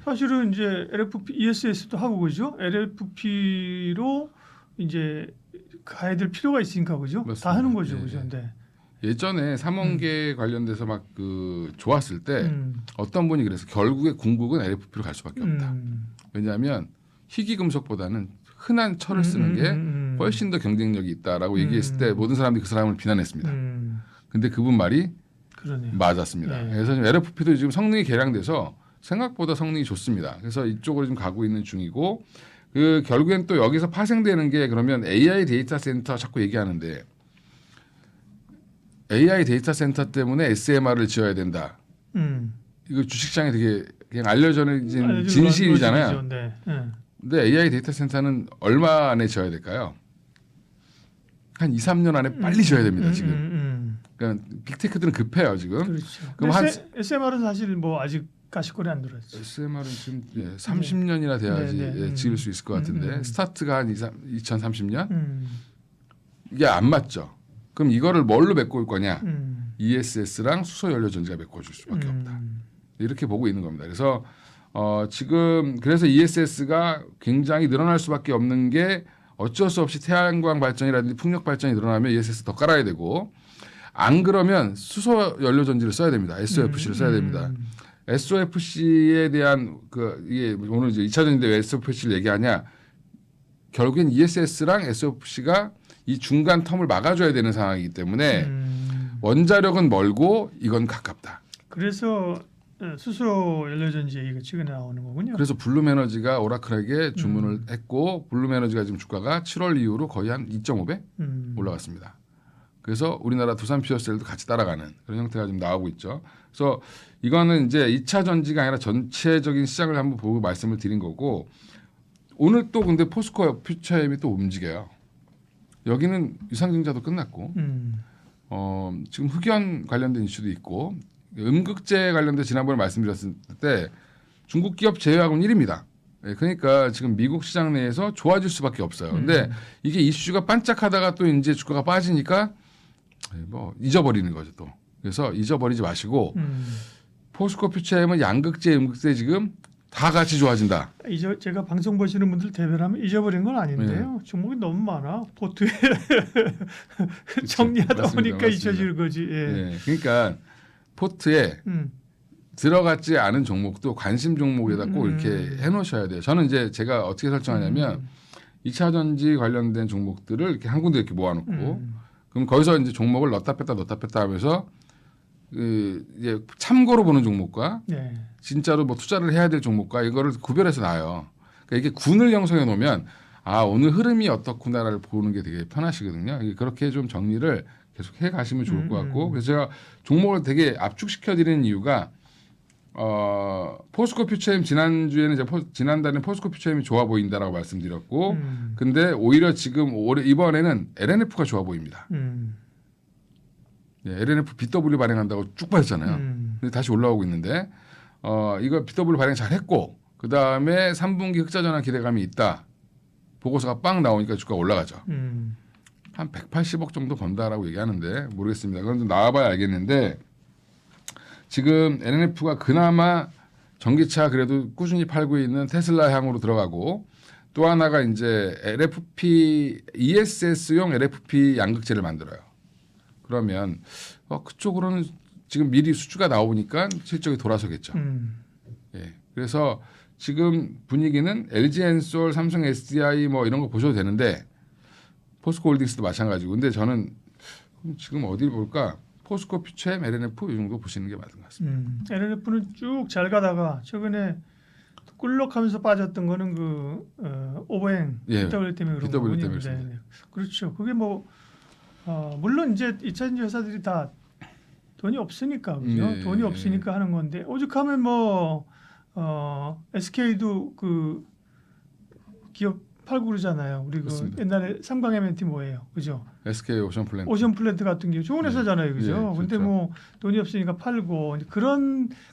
사실은 이제 LFP, ESS도 하고 그죠. LFP로 이제 가야 될 필요가 있으니까 그죠. 맞습니다. 다 하는 거죠, 그죠. 네. 예전에 삼원계 관련돼서 막 그 좋았을 때 어떤 분이 그래서 결국에 궁극은 LFP로 갈 수밖에 없다. 왜냐하면 희귀금속보다는 흔한 철을 쓰는 게 훨씬 더 경쟁력이 있다라고 얘기했을 때 모든 사람들이 그 사람을 비난했습니다. 근데 그분 말이 그러네요. 맞았습니다. 네. 그래서 지금 LFP도 지금 성능이 개량돼서 생각보다 성능이 좋습니다. 그래서 이쪽으로 지금 가고 있는 중이고 그 결국엔 또 여기서 파생되는 게 그러면 AI 데이터 센터 자꾸 얘기하는데 AI 데이터 센터 때문에 SMR을 지어야 된다. 이거 주식시장에 되게 그냥 알려진 진실이잖아요. 네. 근데 AI 데이터 센터는 얼마 안에 지어야 될까요? 한 2, 3년 안에 빨리 지어야 됩니다. 지금. 그러니까 빅테크들은 급해요 지금. 그렇죠. 그럼 SMR은 사실 뭐 아직 가시거리 안 들어왔죠. SMR은 지금 30년이나 돼야지 지을 수 있을 것 같은데 스타트가 한 2030년? 이게 안 맞죠. 그럼 이거를 뭘로 메꿔올 거냐? ESS랑 수소 연료 전지가 메꿔줄 수밖에 없다. 이렇게 보고 있는 겁니다. 그래서 지금 그래서 ESS가 굉장히 늘어날 수밖에 없는 게 어쩔 수 없이 태양광 발전이라든지 풍력 발전이 늘어나면 ESS 더 깔아야 되고 안 그러면 수소 연료 전지를 써야 됩니다. SOFC를 써야 됩니다. SOFC에 대한 이게 오늘 이제 2차 전지인데 왜 SOFC를 얘기하냐? 결국엔 ESS랑 SOFC가 이 중간 텀을 막아줘야 되는 상황이기 때문에 원자력은 멀고 이건 가깝다. 그래서 수소 연료전지 얘기가 최근에 나오는 거군요. 그래서 블룸에너지가 오라클에게 주문을 했고 블룸에너지가 지금 주가가 7월 이후로 거의 한 2.5배 올라갔습니다. 그래서 우리나라 두산 퓨어셀도 같이 따라가는 그런 형태가 지금 나오고 있죠. 그래서 이거는 이제 2차 전지가 아니라 전체적인 시장을 한번 보고 말씀을 드린 거고 오늘 또 근데 포스코 퓨처엠이 또 움직여요. 여기는 유상증자도 끝났고 지금 흑연 관련된 이슈도 있고 음극재 관련된 지난번에 말씀드렸을 때 중국 기업 제외하고는 1위입니다. 예, 그러니까 지금 미국 시장 내에서 좋아질 수밖에 없어요. 근데 이게 이슈가 반짝하다가 또 이제 주가가 빠지니까 뭐 잊어버리는 거죠 또. 그래서 잊어버리지 마시고 포스코 퓨처엠은 양극재, 음극재 지금 다 같이 좋아진다. 제가 방송 보시는 분들 대변하면 잊어버린 건 아닌데요. 종목이 너무 많아. 포트에 정리하다 맞습니다. 보니까 잊혀지는 거지. 예. 예, 그러니까 포트에 들어갔지 않은 종목도 관심 종목에다 꼭 이렇게 해놓으셔야 돼요. 저는 이제 제가 어떻게 설정하냐면 2차 전지 관련된 종목들을 이렇게 한 군데 이렇게 모아놓고 그럼 거기서 이제 종목을 넣었다 뺐다 하면서 이제 참고로 보는 종목과 네. 진짜로 뭐 투자를 해야 될 종목과 이거를 구별해서 놔요. 그러니까 이게 군을 형성해 놓으면 아 오늘 흐름이 어떻구나를 보는 게 되게 편하시거든요. 그렇게 좀 정리를 계속 해 가시면 좋을 것 같고 그래서 제가 종목을 되게 압축시켜 드리는 이유가 포스코 퓨처엠 지난주에는 지난달에 포스코 퓨처엠이 좋아 보인다라고 말씀드렸고 근데 오히려 지금 이번에는 LNF가 좋아 보입니다. 예, LNF BW 발행한다고 쭉 빠졌잖아요. 근데 다시 올라오고 있는데 이거 BW 발행 잘했고 그 다음에 3분기 흑자전환 기대감이 있다. 보고서가 빵 나오니까 주가 올라가죠. 한 180억 정도 번다라고 얘기하는데 모르겠습니다. 그건 좀 나와봐야 알겠는데 지금 LNF가 그나마 전기차 그래도 꾸준히 팔고 있는 테슬라 향으로 들어가고 또 하나가 이제 ESS용 LFP 양극재를 만들어요. 그러면 그쪽으로는 지금 미리 수주가 나오니까 실적이 돌아서겠죠. 예. 그래서 지금 분위기는 LG엔솔, 삼성 SDI 뭐 이런 거 보셔도 되는데 포스코홀딩스도 마찬가지고. 근데 저는 지금 어디를 볼까? 포스코 퓨처엠, LNF 이 정도 보시는 게 맞는 것 같습니다. LNF는 쭉 잘 가다가 최근에 꿀럭하면서 빠졌던 거는 그 오버행 예. BW 때문에 그런 BW 거군요. 때문에 네. 그렇죠. 그게 뭐 물론 이제 2차전지 회사들이 다 돈이 없으니까 그죠? 예. 돈이 없으니까 하는 건데 오죽하면 뭐 SK도 그 기업 팔고 그러잖아요. 우리 그렇습니다. 그 옛날에 삼광 M&T 뭐예요, 그죠? SK 오션 플랜트. 오션 플랜트 같은 게 좋은 회사잖아요, 그죠? 예, 근데 좋죠. 뭐 돈이 없으니까 팔고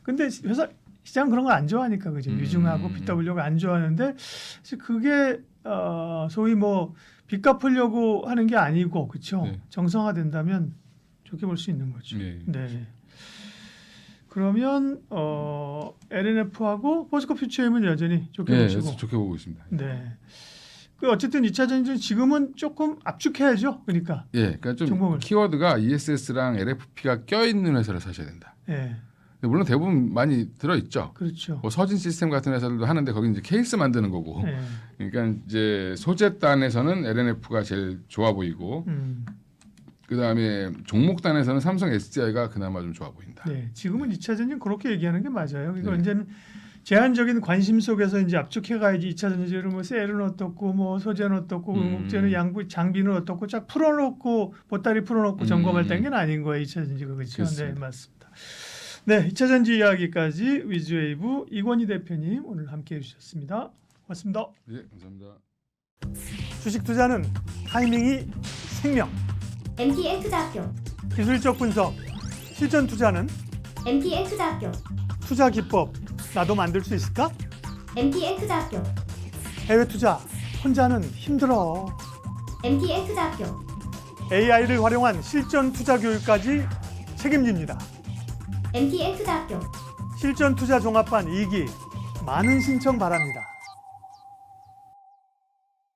근데 회사 시장 그런 거 안 좋아하니까 그죠? 유증하고 BW가 안 좋아하는데 사실 그게 소위 뭐 빚 갚으려고 하는 게 아니고 그렇죠? 네. 정상화된다면 좋게 볼 수 있는 거죠. 네. 네. 그러면 LNF하고 포스코 퓨처엠은 여전히 좋게 예, 보시고. 좋게 보고 있습니다. 네. 그 어쨌든 2차 전지는 지금은 조금 압축해야죠. 그러니까. 예, 그러니까 좀 종목을. 키워드가 ESS랑 LFP가 껴 있는 회사를 사셔야 된다. 예. 물론 대부분 많이 들어 있죠. 그렇죠. 뭐 서진 시스템 같은 회사들도 하는데 거기 이제 케이스 만드는 거고. 예. 그러니까 이제 소재단에서는 LNF가 제일 좋아 보이고, 그 다음에 종목단에서는 삼성 SDI가 그나마 좀 좋아 보인다. 네. 지금은 2차 전지는 그렇게 얘기하는 게 맞아요. 그러니까 네. 이제는 제한적인 관심 속에서 이제 압축해 가야지 2차 전지를 뭐 셀은 어떻고 뭐 소재는 어떻고 음극재는 양부 장비는 어떻고 쫙 풀어놓고 보따리 풀어놓고 점검할 단계는 아닌 거예요. 2차 전지가 그렇죠. 그렇습니다. 네, 맞습니다. 네, 2차 전지 이야기까지 위즈웨이브 이권희 대표님 오늘 함께해 주셨습니다. 고맙습니다. 예, 감사합니다. 주식 투자는 타이밍이 생명. MTN 투자학교, 기술적 분석, 실전 투자는 MTN 투자학교, 투자 기법 나도 만들 수 있을까? MTN 투자학교, 해외 투자 혼자는 힘들어. MTN 투자학교. AI를 활용한 실전 투자 교육까지 책임집니다. MTN 투자학교. 실전 투자 종합반 2기 많은 신청 바랍니다.